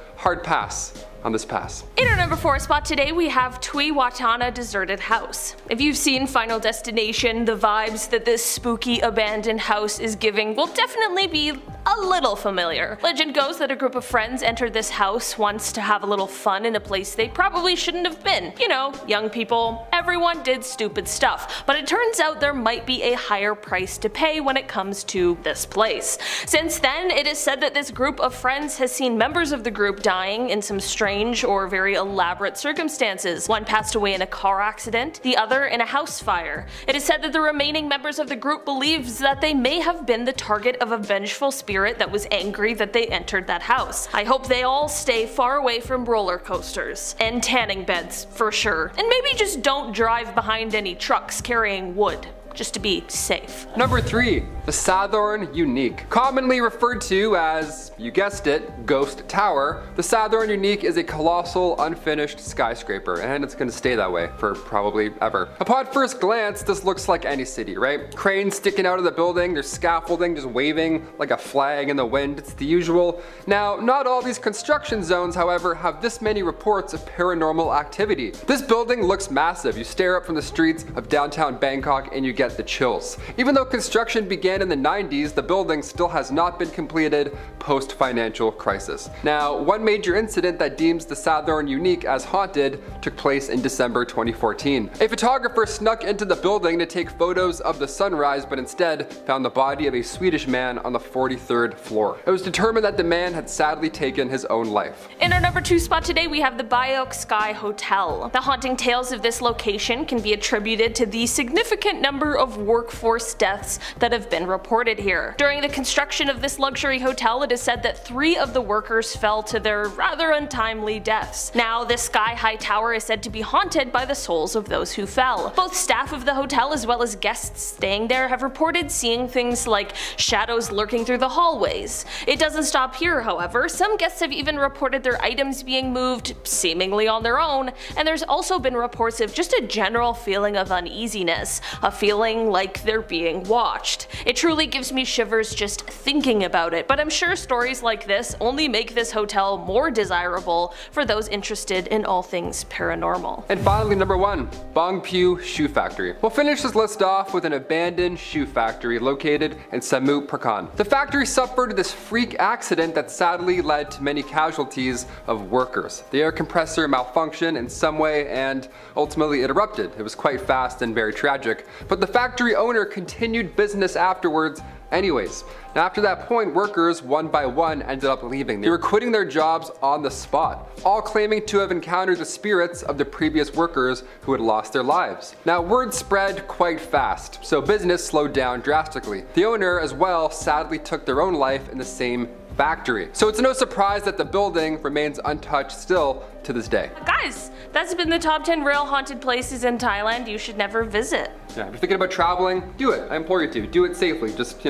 pass on this pass.
In our number 4 spot today, we have Tui Watana Deserted House. If you've seen Final Destination, the vibes that this spooky abandoned house is giving will definitely be a little familiar. Legend goes that a group of friends entered this house once to have a little fun in a place they probably shouldn't have been. You know, young people, everyone did stupid stuff, but it turns out there might be a higher price to pay when it comes to this place. Since then, it is said that this group of friends has seen members of the group dying in some strange or very elaborate circumstances. One passed away in a car accident, the other in a house fire. It is said that the remaining members of the group believes that they may have been the target of a vengeful spirit that was angry that they entered that house. I hope they all stay far away from roller coasters and tanning beds for sure, and maybe just don't drive behind any trucks carrying wood, just to be safe.
Number 3. The Sathorn Unique. Commonly referred to as, you guessed it, Ghost Tower, the Sathorn Unique is a colossal unfinished skyscraper, and it's gonna stay that way for probably ever. Upon first glance, this looks like any city, right? Cranes sticking out of the building, there's scaffolding just waving like a flag in the wind, it's the usual. Now, not all these construction zones, however, have this many reports of paranormal activity. This building looks massive. You stare up from the streets of downtown Bangkok and you get the chills. Even though construction began in the 90s, the building still has not been completed post-financial crisis. Now, one major incident that deems the Sathorn Unique as haunted took place in December 2014. A photographer snuck into the building to take photos of the sunrise, but instead found the body of a Swedish man on the 43rd floor. It was determined that the man had sadly taken his own life.
In our number 2 spot today, we have the Biok Sky Hotel. The haunting tales of this location can be attributed to the significant number of workforce deaths that have been reported here. During the construction of this luxury hotel, it is said that 3 of the workers fell to their rather untimely deaths. Now, this sky-high tower is said to be haunted by the souls of those who fell. Both staff of the hotel as well as guests staying there have reported seeing things like shadows lurking through the hallways. It doesn't stop here, however. Some guests have even reported their items being moved, seemingly on their own, and there's also been reports of just a general feeling of uneasiness, a feeling like they're being watched. It truly gives me shivers just thinking about it, but I'm sure stories like this only make this hotel more desirable for those interested in all things paranormal.
And finally, number 1, Bangpyu Shoe Factory. We'll finish this list off with an abandoned shoe factory located in Samut Prakan. The factory suffered this freak accident that sadly led to many casualties of workers. The air compressor malfunctioned in some way and ultimately it erupted. It was quite fast and very tragic, but the factory owner continued business afterwards anyways. Now after that point, workers one by one ended up leaving. They were quitting their jobs on the spot, all claiming to have encountered the spirits of the previous workers who had lost their lives. Now word spread quite fast, so business slowed down drastically. The owner as well sadly took their own life in the same factory. So it's no surprise that the building remains untouched still to this day.
Guys, that's been the top 10 real haunted places in Thailand you should never visit.
Yeah, if you're thinking about traveling, do it. I implore you to. Do it safely. Just,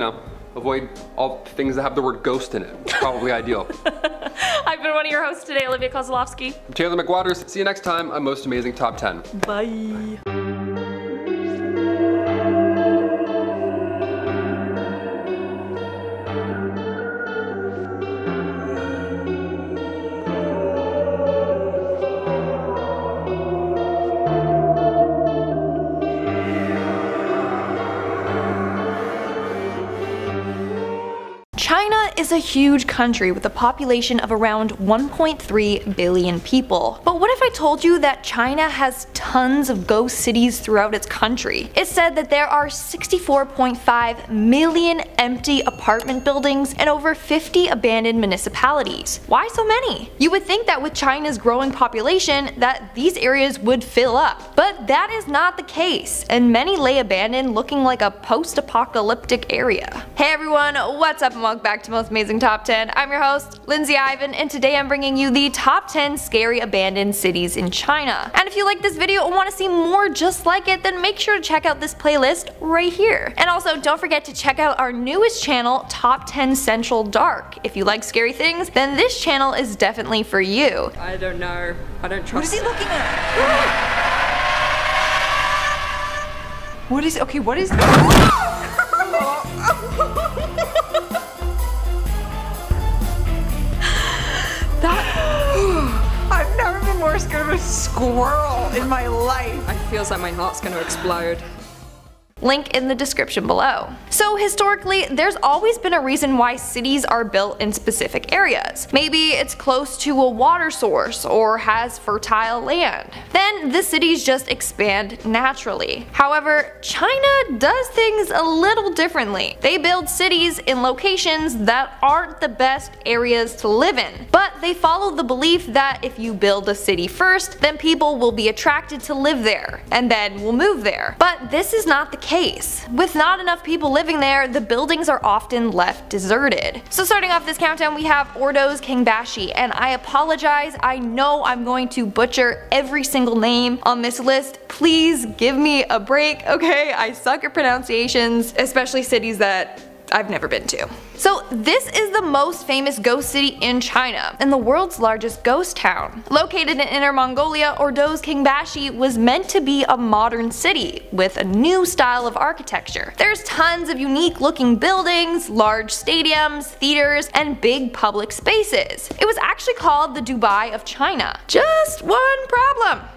avoid all things that have the word ghost in it. It's probably ideal.
I've been one of your hosts today, Olivia Kozlowski.
I'm Taylor McWaters. See you next time on Most Amazing Top 10.
Bye.
is a huge country with a population of around 1.3 billion people. But what if I told you that China has tons of ghost cities throughout its country? It's said that there are 64.5 million empty apartment buildings and over 50 abandoned municipalities. Why so many? You would think that with China's growing population that these areas would fill up, but that is not the case, and many lay abandoned, looking like a post-apocalyptic area. Hey everyone, what's up and welcome back to Most Amazing Top 10. I'm your host, Lindsay Ivan, and today I'm bringing you the top 10 scary abandoned cities in China. And if you like this video and want to see more just like it, then make sure to check out this playlist right here. And also don't forget to check out our newest channel, Top 10 Central Dark. If you like scary things, then this channel is definitely for you.
I don't know. I don't trust.
What is he looking at? What is, okay, what is
I've never been more scared of a squirrel in my life. It feels like my heart's gonna explode.
Link in the description below. So historically, there's always been a reason why cities are built in specific areas. Maybe it's close to a water source or has fertile land. Then the cities just expand naturally. However, China does things a little differently. They build cities in locations that aren't the best areas to live in, but they follow the belief that if you build a city first, then people will be attracted to live there, and then will move there. But this is not the case. With not enough people living there, the buildings are often left deserted. So starting off this countdown, we have Ordos Kangbashi, and I apologize, I know I'm going to butcher every single name on this list. Please give me a break, okay? I suck at pronunciations, especially cities that I've never been to. So this is the most famous ghost city in China, and the world's largest ghost town. Located in Inner Mongolia, Ordos Kangbashi was meant to be a modern city with a new style of architecture. There's tons of unique looking buildings, large stadiums, theaters, and big public spaces. It was actually called the Dubai of China. Just one problem.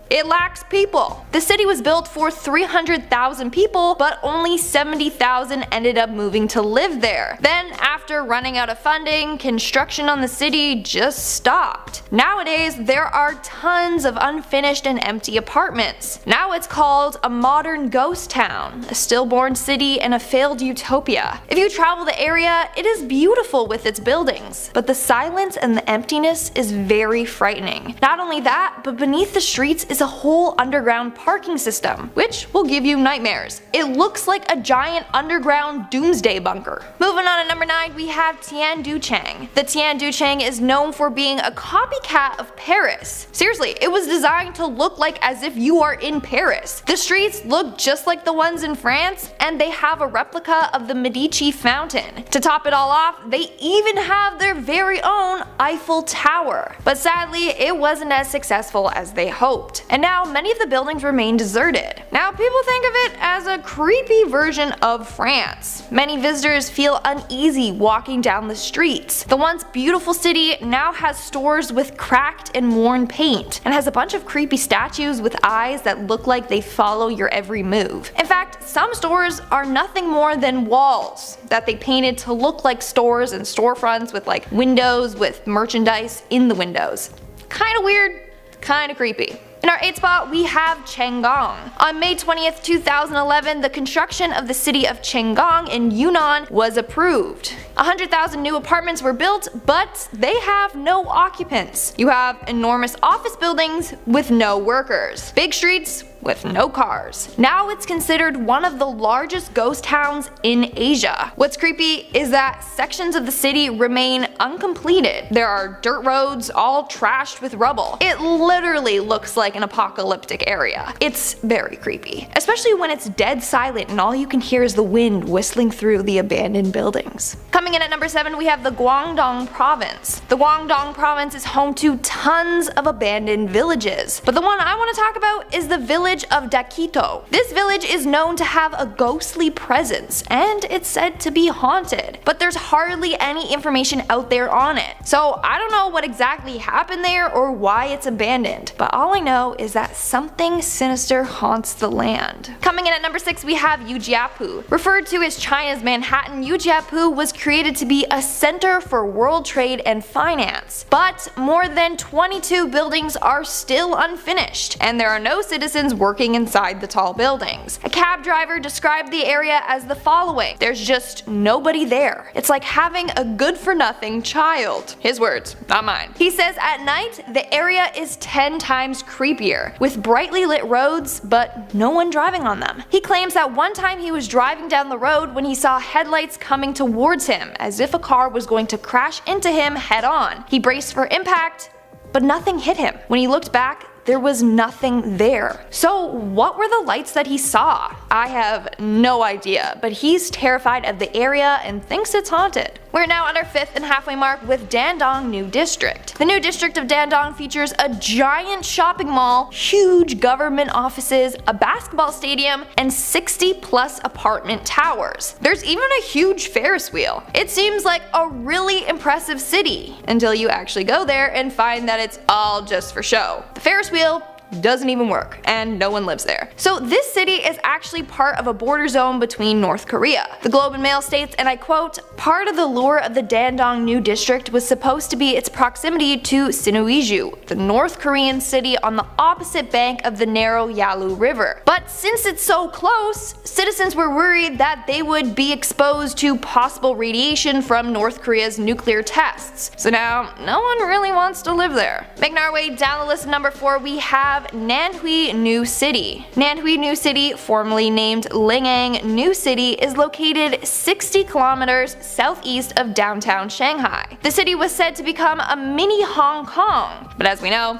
It lacks people. The city was built for 300,000 people, but only 70,000 ended up moving to live there. Then, after running out of funding, construction on the city just stopped. Nowadays, there are tons of unfinished and empty apartments. Now it's called a modern ghost town, a stillborn city and a failed utopia. If you travel the area, it is beautiful with its buildings, but the silence and the emptiness is very frightening. Not only that, but beneath the streets is a whole underground parking system, which will give you nightmares. It looks like a giant underground doomsday bunker. Moving on to number 9, we have Tianducheng. The Tianducheng is known for being a copycat of Paris. Seriously, it was designed to look like as if you are in Paris. The streets look just like the ones in France, and they have a replica of the Medici fountain. To top it all off, they even have their very own Eiffel Tower. But sadly, it wasn't as successful as they hoped. And now many of the buildings remain deserted. Now people think of it as a creepy version of France. Many visitors feel uneasy walking down the streets. The once beautiful city now has stores with cracked and worn paint, and has a bunch of creepy statues with eyes that look like they follow your every move. In fact, some stores are nothing more than walls that they painted to look like stores and storefronts with like windows with merchandise in the windows. Kinda weird, kinda creepy. In our 8th spot, we have Chang'an. On May 20th, 2011, the construction of the city of Chang'an in Yunnan was approved. 100,000 new apartments were built, but they have no occupants. You have enormous office buildings with no workers, big streets with no cars. Now it's considered one of the largest ghost towns in Asia. What's creepy is that sections of the city remain uncompleted. There are dirt roads all trashed with rubble. It literally looks like an apocalyptic area. It's very creepy, especially when it's dead silent and all you can hear is the wind whistling through the abandoned buildings. Coming in at number 7, we have the Guangdong province. The Guangdong province is home to tons of abandoned villages, but the one I want to talk about is the village village of Daquito. This village is known to have a ghostly presence, and it's said to be haunted, but there's hardly any information out there on it. So I don't know what exactly happened there or why it's abandoned, but all I know is that something sinister haunts the land. Coming in at number 6, we have Ujiapu. Referred to as China's Manhattan, Ujiapu was created to be a center for world trade and finance, but more than 22 buildings are still unfinished, and there are no citizens working inside the tall buildings. A cab driver described the area as the following: "There's just nobody there. It's like having a good-for-nothing child." His words, not mine. He says at night, the area is 10 times creepier, with brightly lit roads, but no one driving on them. He claims that one time he was driving down the road when he saw headlights coming towards him, as if a car was going to crash into him head on. He braced for impact, but nothing hit him. When he looked back, there was nothing there. So what were the lights that he saw? I have no idea, but he's terrified of the area and thinks it's haunted. We're now on our 5th and halfway mark with Dandong New District. The new district of Dandong features a giant shopping mall, huge government offices, a basketball stadium, and 60+ apartment towers. There's even a huge Ferris wheel. It seems like a really impressive city, until you actually go there and find that it's all just for show. The Ferris wheel doesn't even work, and no one lives there. So this city is actually part of a border zone between North Korea. The Globe and Mail states, and I quote, "Part of the lure of the Dandong New District was supposed to be its proximity to Sinuiju, the North Korean city on the opposite bank of the narrow Yalu River. But since it's so close, citizens were worried that they would be exposed to possible radiation from North Korea's nuclear tests. So now, no one really wants to live there." Making our way down the list at number 4, we have Nanhui New City. Nanhui New City, formerly named Lingang New City, is located 60 kilometers southeast of downtown Shanghai. The city was said to become a mini Hong Kong, but as we know,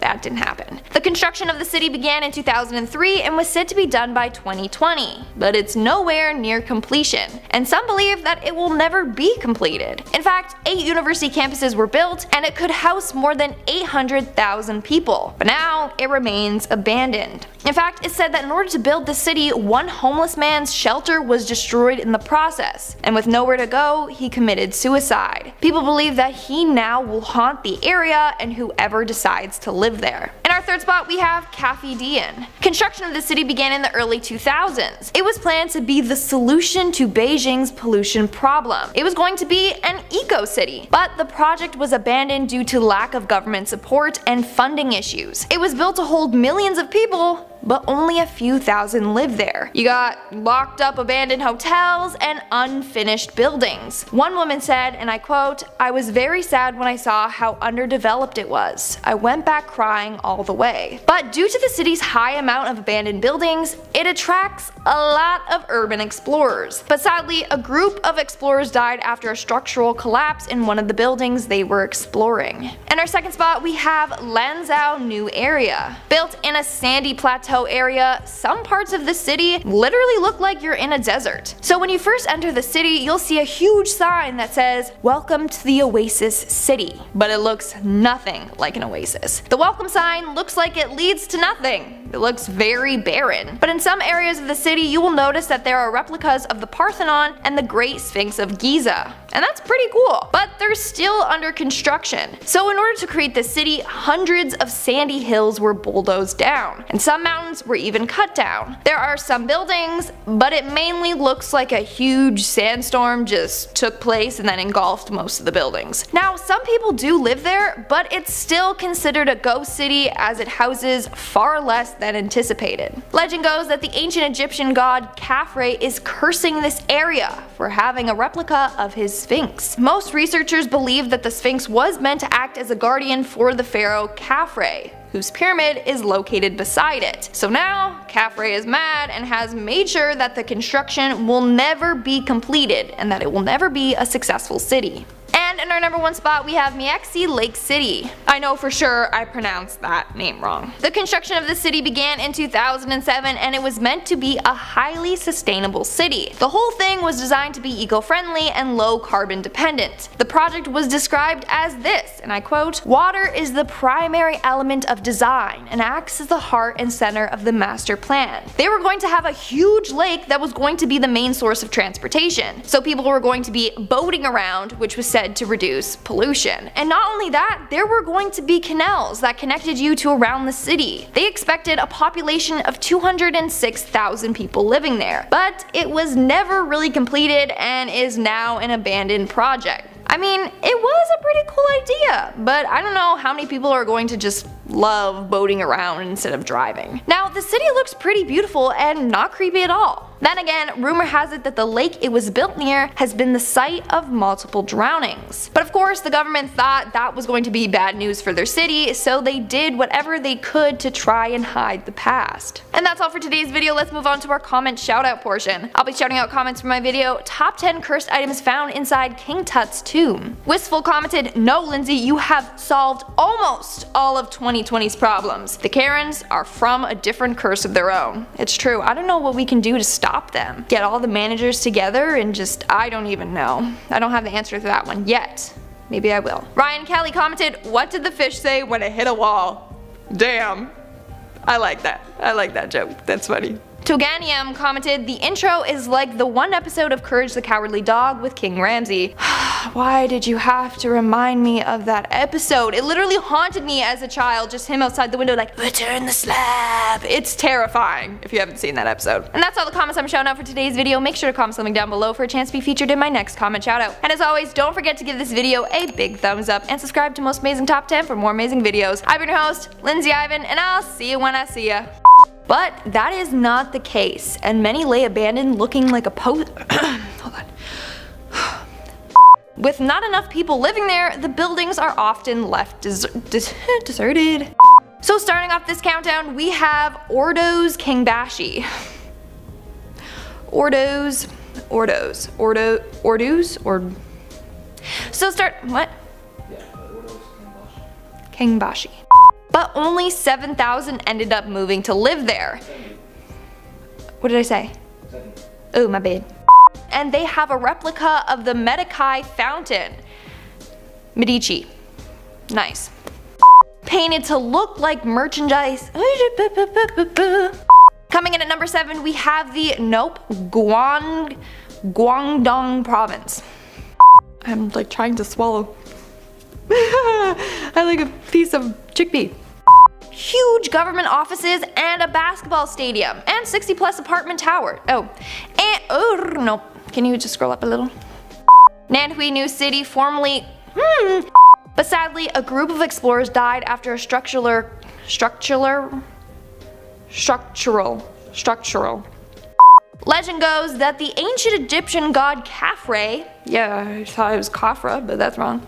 that didn't happen. The construction of the city began in 2003 and was said to be done by 2020, but it's nowhere near completion, and some believe that it will never be completed. In fact, 8 university campuses were built, and it could house more than 800,000 people, but now it remains abandoned. In fact, it's said that in order to build the city, one homeless man's shelter was destroyed in the process, and with nowhere to go, he committed suicide. People believe that he now will haunt the area and whoever decides to live there. In our 3rd spot, we have Cafe Dien. Construction of the city began in the early 2000s. It was planned to be the solution to Beijing's pollution problem. It was going to be an eco-city, but the project was abandoned due to lack of government support and funding issues. It was built to hold millions of people, but only a few thousand live there. You got locked up abandoned hotels and unfinished buildings. One woman said, and I quote, "I was very sad when I saw how underdeveloped it was. I went back crying all the way." But due to the city's high amount of abandoned buildings, it attracts a lot of urban explorers. But sadly, a group of explorers died after a structural collapse in one of the buildings they were exploring. In our 2nd spot, we have Lanzhou New Area. Built in a sandy plateau area, some parts of the city literally look like you're in a desert. So when you first enter the city, you'll see a huge sign that says, "Welcome to the Oasis City," but it looks nothing like an oasis. The welcome sign looks like it leads to nothing. It looks very barren. But in some areas of the city, you will notice that there are replicas of the Parthenon and the Great Sphinx of Giza. And that's pretty cool, but they're still under construction. So in order to create this city, hundreds of sandy hills were bulldozed down, and some mountains were even cut down. There are some buildings, but it mainly looks like a huge sandstorm just took place and then engulfed most of the buildings. Now, some people do live there, but it's still considered a ghost city as it houses far less than anticipated. Legend goes that the ancient Egyptian god Khafre is cursing this area for having a replica of his Sphinx. Most researchers believe that the Sphinx was meant to act as a guardian for the pharaoh Khafre, whose pyramid is located beside it. So now, Khafre is mad and has made sure that the construction will never be completed and that it will never be a successful city. And And in our number 1 spot, we have Mexico Lake City. I know for sure I pronounced that name wrong. The construction of the city began in 2007 and it was meant to be a highly sustainable city. The whole thing was designed to be eco-friendly and low carbon dependent. The project was described as this, and I quote, "Water is the primary element of design and acts as the heart and center of the master plan." They were going to have a huge lake that was going to be the main source of transportation. So people were going to be boating around, which was said to reduce pollution. And not only that, there were going to be canals that connected you to around the city. They expected a population of 206,000 people living there, but it was never really completed and is now an abandoned project. I mean, it was a pretty cool idea, but I don't know how many people are going to just love boating around instead of driving. Now, the city looks pretty beautiful and not creepy at all. Then again, rumor has it that the lake it was built near has been the site of multiple drownings. But of course, the government thought that was going to be bad news for their city, so they did whatever they could to try and hide the past. And that's all for today's video. Let's move on to our comment shoutout portion. I'll be shouting out comments from my video, Top 10 Cursed Items Found Inside King Tut's Tomb. Wistful commented, "No, Lindsay, you have solved almost all of 2020's problems. The Karens are from a different curse of their own." It's true, I don't know what we can do to stop them. Get all the managers together and just, I don't even know. I don't have the answer to that one yet. Maybe I will. Ryan Kelly commented, "What did the fish say when it hit a wall?" Damn. I like that. I like that joke. That's funny. Toganium commented, "The intro is like the one episode of Courage the Cowardly Dog with King Ramsay." Why did you have to remind me of that episode? It literally haunted me as a child, just him outside the window like, "Return the slab." It's terrifying if you haven't seen that episode. And that's all the comments I'm shouting out for today's video. Make sure to comment something down below for a chance to be featured in my next comment shoutout. And as always, don't forget to give this video a big thumbs up and subscribe to Most Amazing Top 10 for more amazing videos. I've been your host, Lindsay Ivan, and I'll see you when I see ya. But that is not the case, and many lay abandoned looking like a hold on. With not enough people living there, the buildings are often left deserted. So starting off this countdown, we have Ordo's Kingbashi. Ordo's. So what?
Yeah, Ordo's
Kingbashi. But only 7,000 ended up moving to live there. What did I say? Oh, my bad. And they have a replica of the Medici fountain. Medici. Nice. Painted to look like merchandise. Coming in at number 7, we have the Guangdong province. I'm like trying to swallow. I like a piece of chickpea. Huge government offices and a basketball stadium and 60+ apartment tower. No, can you just scroll up a little? Nanhui New City formerly but sadly a group of explorers died after a structural. Legend goes that the ancient Egyptian god Khafre, yeah, I thought it was Khafra, but that's wrong.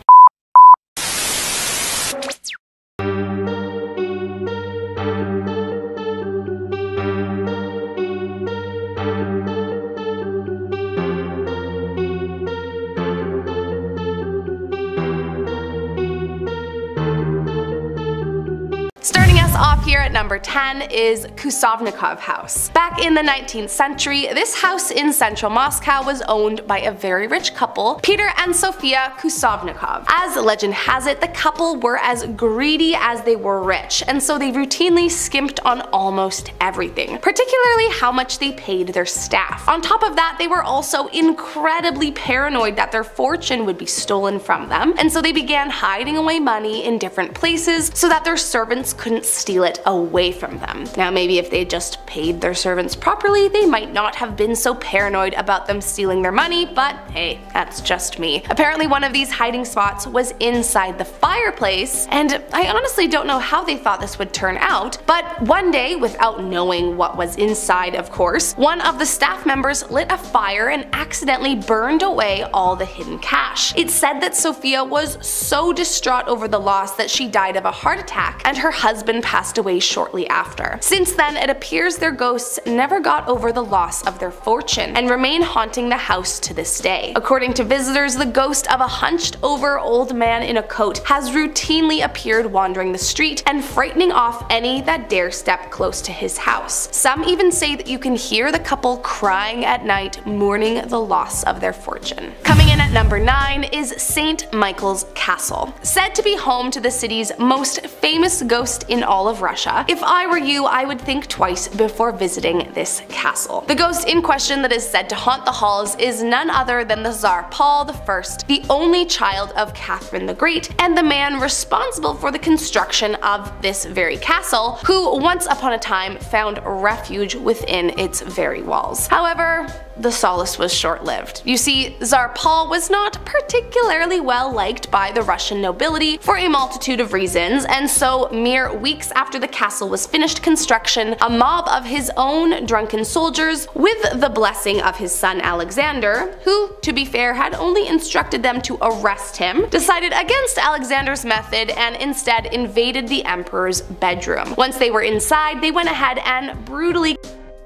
Starting us off here at number 10 is Kusovnikov House. Back in the 19th century, this house in central Moscow was owned by a very rich couple, Peter and Sofia Kusovnikov. As legend has it, the couple were as greedy as they were rich, and so they routinely skimped on almost everything, particularly how much they paid their staff. On top of that, they were also incredibly paranoid that their fortune would be stolen from them, and so they began hiding away money in different places so that their servants couldn't steal it away from them. Now maybe if they just paid their servants properly, they might not have been so paranoid about them stealing their money, but hey, that's just me. Apparently one of these hiding spots was inside the fireplace, and I honestly don't know how they thought this would turn out, but one day, without knowing what was inside of course, one of the staff members lit a fire and accidentally burned away all the hidden cash. It's said that Sophia was so distraught over the loss that she died of a heart attack, and her husband passed away away shortly after. Since then, it appears their ghosts never got over the loss of their fortune and remain haunting the house to this day. According to visitors, the ghost of a hunched over old man in a coat has routinely appeared wandering the street and frightening off any that dare step close to his house. Some even say that you can hear the couple crying at night, mourning the loss of their fortune. Coming in at number 9 is St. Michael's Castle. Said to be home to the city's most famous ghost in all of Russia, if I were you, I would think twice before visiting this castle. The ghost in question that is said to haunt the halls is none other than the Tsar Paul I, the only child of Catherine the Great, and the man responsible for the construction of this very castle, who once upon a time found refuge within its very walls. However, the solace was short-lived. You see, Tsar Paul was not particularly well liked by the Russian nobility for a multitude of reasons, and so mere weeks after the castle was finished construction, a mob of his own drunken soldiers, with the blessing of his son Alexander, who, to be fair, had only instructed them to arrest him, decided against Alexander's method and instead invaded the emperor's bedroom. Once they were inside, they went ahead and brutally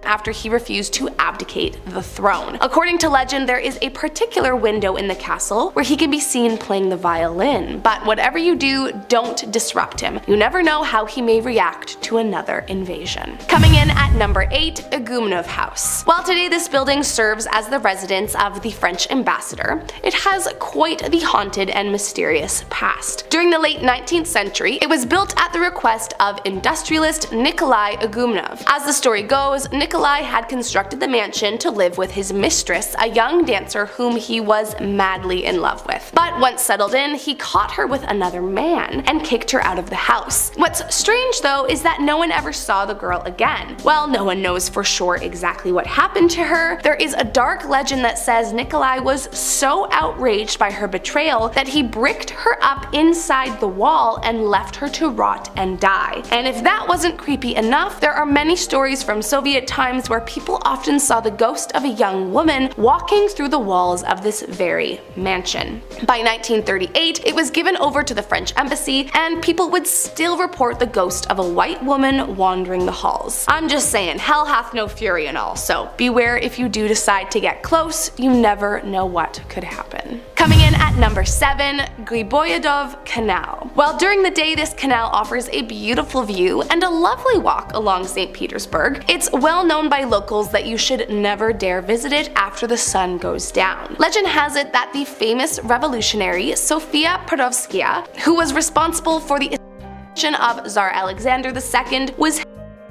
after he refused to abdicate the throne. According to legend, there is a particular window in the castle where he can be seen playing the violin, but whatever you do, don't disrupt him. You never know how he may react to another invasion. Coming in at number 8, Igoumenov House. While today this building serves as the residence of the French ambassador, it has quite the haunted and mysterious past. During the late 19th century, it was built at the request of industrialist Nikolai Igoumenov. As the story goes, Nikolai had constructed the mansion to live with his mistress, a young dancer whom he was madly in love with. But once settled in, he caught her with another man and kicked her out of the house. What's strange though is that no one ever saw the girl again. Well, no one knows for sure exactly what happened to her. There is a dark legend that says Nikolai was so outraged by her betrayal that he bricked her up inside the wall and left her to rot and die. And if that wasn't creepy enough, there are many stories from Soviet times where people often saw the ghost of a young woman walking through the walls of this very mansion. By 1938, it was given over to the French embassy, and people would still report the ghost of a white woman wandering the halls. I'm just saying, hell hath no fury and all, so beware if you do decide to get close, you never know what could happen. Coming in at number 7, Griboyedov Canal. Well, during the day this canal offers a beautiful view and a lovely walk along St. Petersburg. It's well known by locals that you should never dare visit it after the sun goes down. Legend has it that the famous revolutionary Sofia Perovskaya, who was responsible for the assassination of Tsar Alexander II, was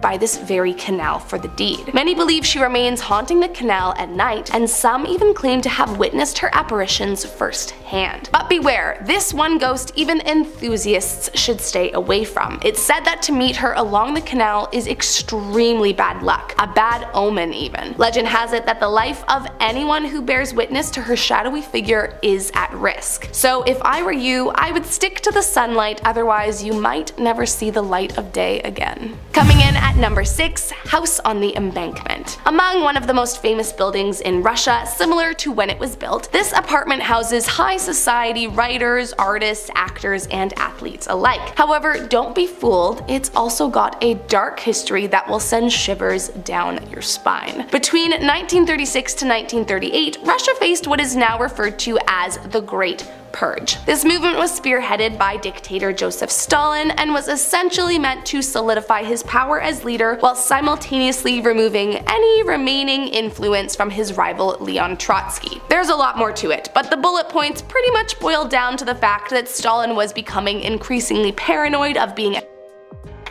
by this very canal for the deed. Many believe she remains haunting the canal at night, and some even claim to have witnessed her apparitions firsthand. But beware, this one ghost even enthusiasts should stay away from. It's said that to meet her along the canal is extremely bad luck, a bad omen even. Legend has it that the life of anyone who bears witness to her shadowy figure is at risk. So if I were you, I would stick to the sunlight, otherwise you might never see the light of day again. Coming in at number 6, House on the Embankment. Among one of the most famous buildings in Russia, similar to when it was built, this apartment houses high society writers, artists, actors, and athletes alike. However, don't be fooled, it's also got a dark history that will send shivers down your spine. Between 1936 to 1938, Russia faced what is now referred to as the Great Purge. This movement was spearheaded by dictator Joseph Stalin and was essentially meant to solidify his power as leader while simultaneously removing any remaining influence from his rival Leon Trotsky. There's a lot more to it, but the bullet points pretty much boil down to the fact that Stalin was becoming increasingly paranoid of being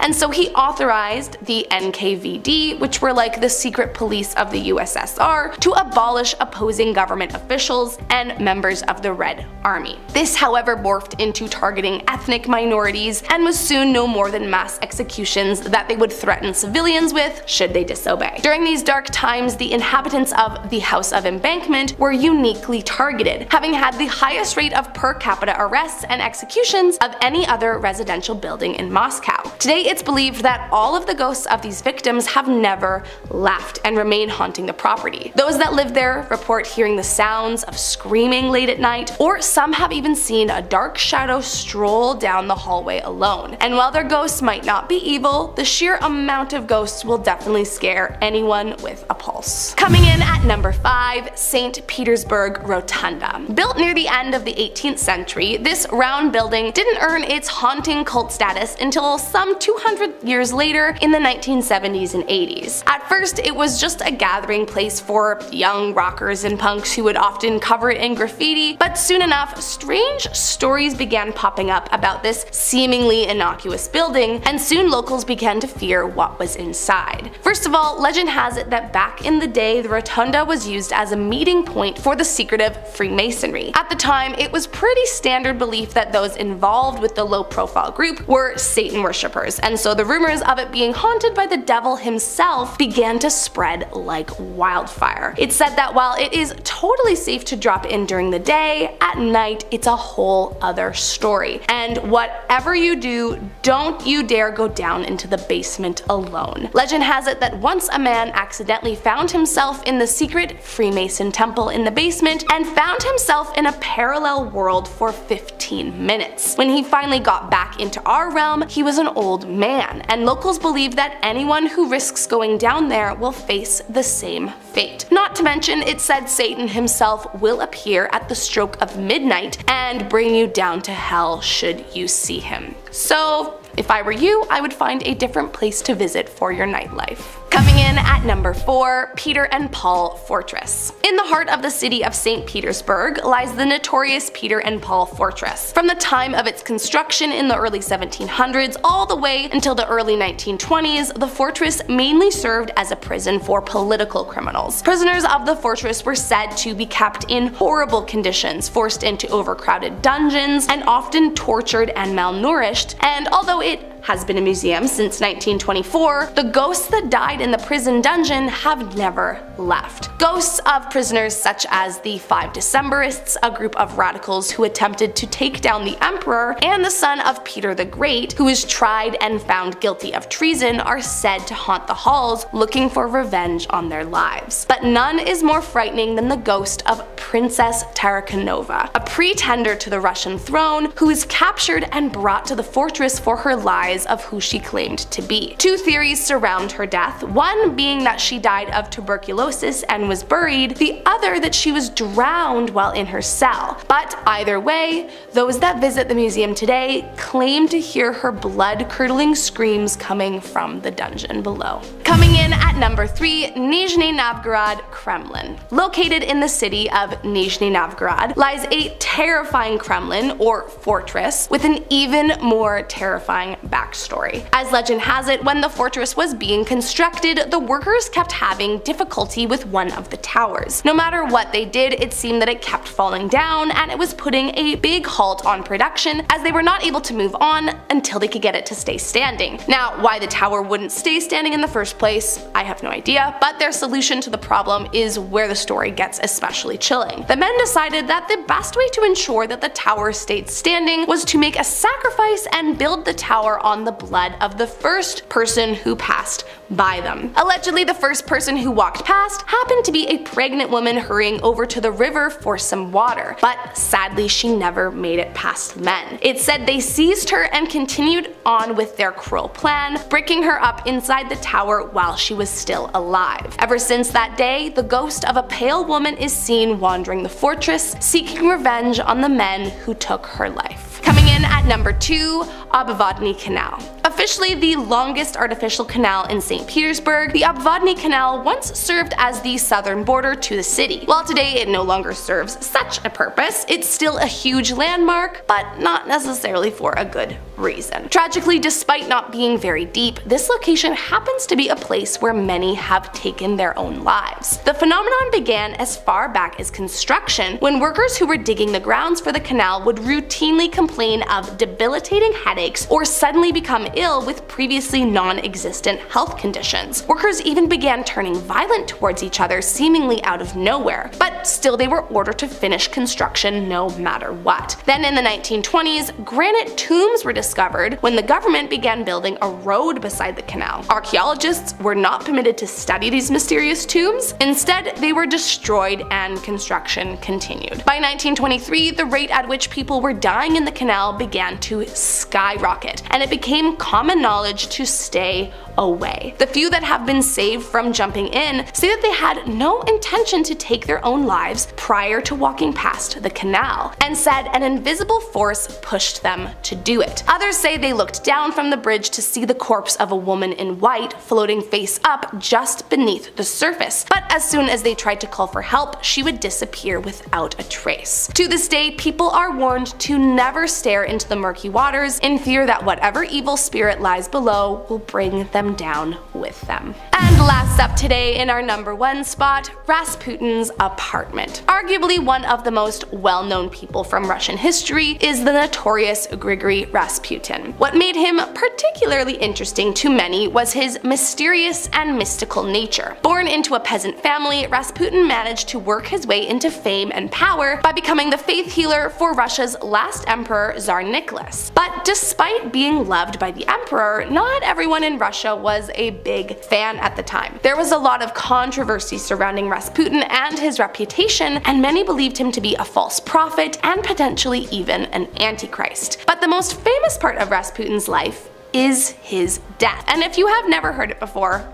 and so he authorized the NKVD, which were like the secret police of the USSR, to abolish opposing government officials and members of the Red Army. This, however, morphed into targeting ethnic minorities and was soon no more than mass executions that they would threaten civilians with should they disobey. During these dark times, the inhabitants of the House of Embankment were uniquely targeted, having had the highest rate of per capita arrests and executions of any other residential building in Moscow. Today
it's believed that all of the ghosts of these victims have never left and remain haunting the property. Those that live there report hearing the sounds of screaming late at night, or some have even seen a dark shadow stroll down the hallway alone. And while their ghosts might not be evil, the sheer amount of ghosts will definitely scare anyone with a pulse. Coming in at number 5, St. Petersburg Rotunda. Built near the end of the 18th century, this round building didn't earn its haunting cult status until some 200 years later in the 1970s and 80s. At first, it was just a gathering place for young rockers and punks who would often cover it in graffiti, but soon enough, strange stories began popping up about this seemingly innocuous building, and soon locals began to fear what was inside. First of all, legend has it that back in the day, the rotunda was used as a meeting point for the secretive Freemasonry. At the time, it was pretty standard belief that those involved with the low-profile group were Satan worshippers, and so the rumors of it being haunted by the devil himself began to spread like wildfire. It's said that while it is totally safe to drop in during the day, at night it's a whole other story. And whatever you do, don't you dare go down into the basement alone. Legend has it that once a man accidentally found himself in the secret Freemason temple in the basement and found himself in a parallel world for 15 minutes. When he finally got back into our realm, he was an old man, and locals believe that anyone who risks going down there will face the same fate. Not to mention, it said Satan himself will appear at the stroke of midnight and bring you down to hell should you see him. So, if I were you, I would find a different place to visit for your nightlife. Coming in at number 4, Peter and Paul Fortress. In the heart of the city of St. Petersburg lies the notorious Peter and Paul Fortress. From the time of its construction in the early 1700s all the way until the early 1920s, the fortress mainly served as a prison for political criminals. Prisoners of the fortress were said to be kept in horrible conditions, forced into overcrowded dungeons, and often tortured and malnourished, and although it has been a museum since 1924, the ghosts that died in the prison dungeon have never left. Ghosts of prisoners such as the 5 Decemberists, a group of radicals who attempted to take down the emperor, and the son of Peter the Great, who was tried and found guilty of treason, are said to haunt the halls looking for revenge on their lives. But none is more frightening than the ghost of Princess Tarakanova, a pretender to the Russian throne who is captured and brought to the fortress for her lies of who she claimed to be. Two theories surround her death, one being that she died of tuberculosis and was buried, the other that she was drowned while in her cell. But either way, those that visit the museum today claim to hear her blood-curdling screams coming from the dungeon below. Coming in at number 3, Nizhny Novgorod Kremlin. Located in the city of Nizhny Novgorod lies a terrifying Kremlin, or fortress, with an even more terrifying backstory. As legend has it, when the fortress was being constructed, the workers kept having difficulty with one of the towers. No matter what they did, it seemed that it kept falling down, and it was putting a big halt on production as they were not able to move on until they could get it to stay standing. Now, why the tower wouldn't stay standing in the first place, I have no idea, but their solution to the problem is where the story gets especially chilling. The men decided that the best way to ensure that the tower stayed standing was to make a sacrifice and build the tower on the blood of the first person who passed by them. Allegedly, the first person who walked past happened to be a pregnant woman hurrying over to the river for some water, but sadly she never made it past the men. It said they seized her and continued on with their cruel plan, breaking her up inside the tower while she was still alive. Ever since that day, the ghost of a pale woman is seen wandering the fortress, seeking revenge on the men who took her life. Coming in at number 2, Obvodny Canal. Officially the longest artificial canal in St. Petersburg, the Obvodny Canal once served as the southern border to the city. While today it no longer serves such a purpose, it's still a huge landmark, but not necessarily for a good reason. Tragically, despite not being very deep, this location happens to be a place where many have taken their own lives. The phenomenon began as far back as construction, when workers who were digging the grounds for the canal would routinely complain of debilitating headaches or suddenly become ill with previously non-existent health conditions. Workers even began turning violent towards each other seemingly out of nowhere, but still they were ordered to finish construction no matter what. Then in the 1920s, granite tombs were discovered discovered when the government began building a road beside the canal. Archaeologists were not permitted to study these mysterious tombs. Instead, they were destroyed and construction continued. By 1923, the rate at which people were dying in the canal began to skyrocket, and it became common knowledge to stay away. The few that have been saved from jumping in say that they had no intention to take their own lives prior to walking past the canal, and said an invisible force pushed them to do it. Others say they looked down from the bridge to see the corpse of a woman in white floating face up just beneath the surface, but as soon as they tried to call for help, she would disappear without a trace. To this day, people are warned to never stare into the murky waters in fear that whatever evil spirit lies below will bring them down with them. And last up today in our number 1 spot, Rasputin's apartment. Arguably one of the most well-known people from Russian history is the notorious Grigory Rasputin. What made him particularly interesting to many was his mysterious and mystical nature. Born into a peasant family, Rasputin managed to work his way into fame and power by becoming the faith healer for Russia's last emperor, Tsar Nicholas. But despite being loved by the emperor, not everyone in Russia was a big fan at the time. There was a lot of controversy surrounding Rasputin and his reputation, and many believed him to be a false prophet and potentially even an antichrist. But the most famous part of Rasputin's life is his death. And if you have never heard it before,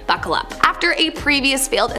buckle up. After a previous failed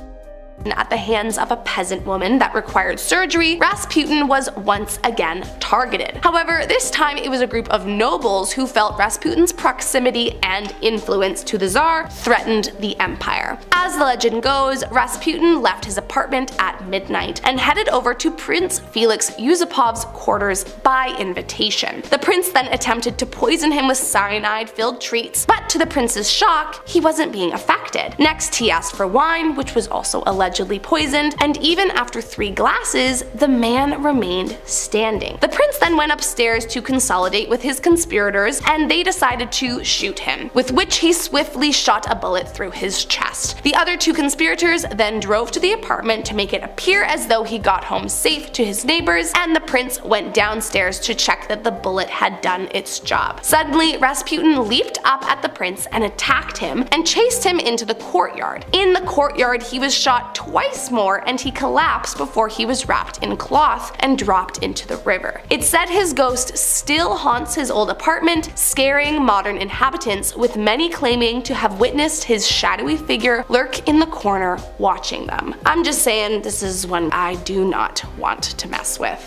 at the hands of a peasant woman that required surgery, Rasputin was once again targeted. However, this time it was a group of nobles who felt Rasputin's proximity and influence to the Tsar threatened the empire. As the legend goes, Rasputin left his apartment at midnight and headed over to Prince Felix Yusupov's quarters by invitation. The prince then attempted to poison him with cyanide-filled treats, but to the prince's shock, he wasn't being affected. Next, he asked for wine, which was also allegedly poisoned, and even after 3 glasses, the man remained standing. The prince then went upstairs to consolidate with his conspirators, and they decided to shoot him, with which he swiftly shot a bullet through his chest. The other 2 conspirators then drove to the apartment to make it appear as though he got home safe to his neighbors, and the prince went downstairs to check that the bullet had done its job. Suddenly, Rasputin leaped up at the prince and attacked him and chased him into the courtyard. In the courtyard, he was shot twice more, and he collapsed before he was wrapped in cloth and dropped into the river. It's said his ghost still haunts his old apartment, scaring modern inhabitants, with many claiming to have witnessed his shadowy figure lurk in the corner watching them. I'm just saying, this is one I do not want to mess with.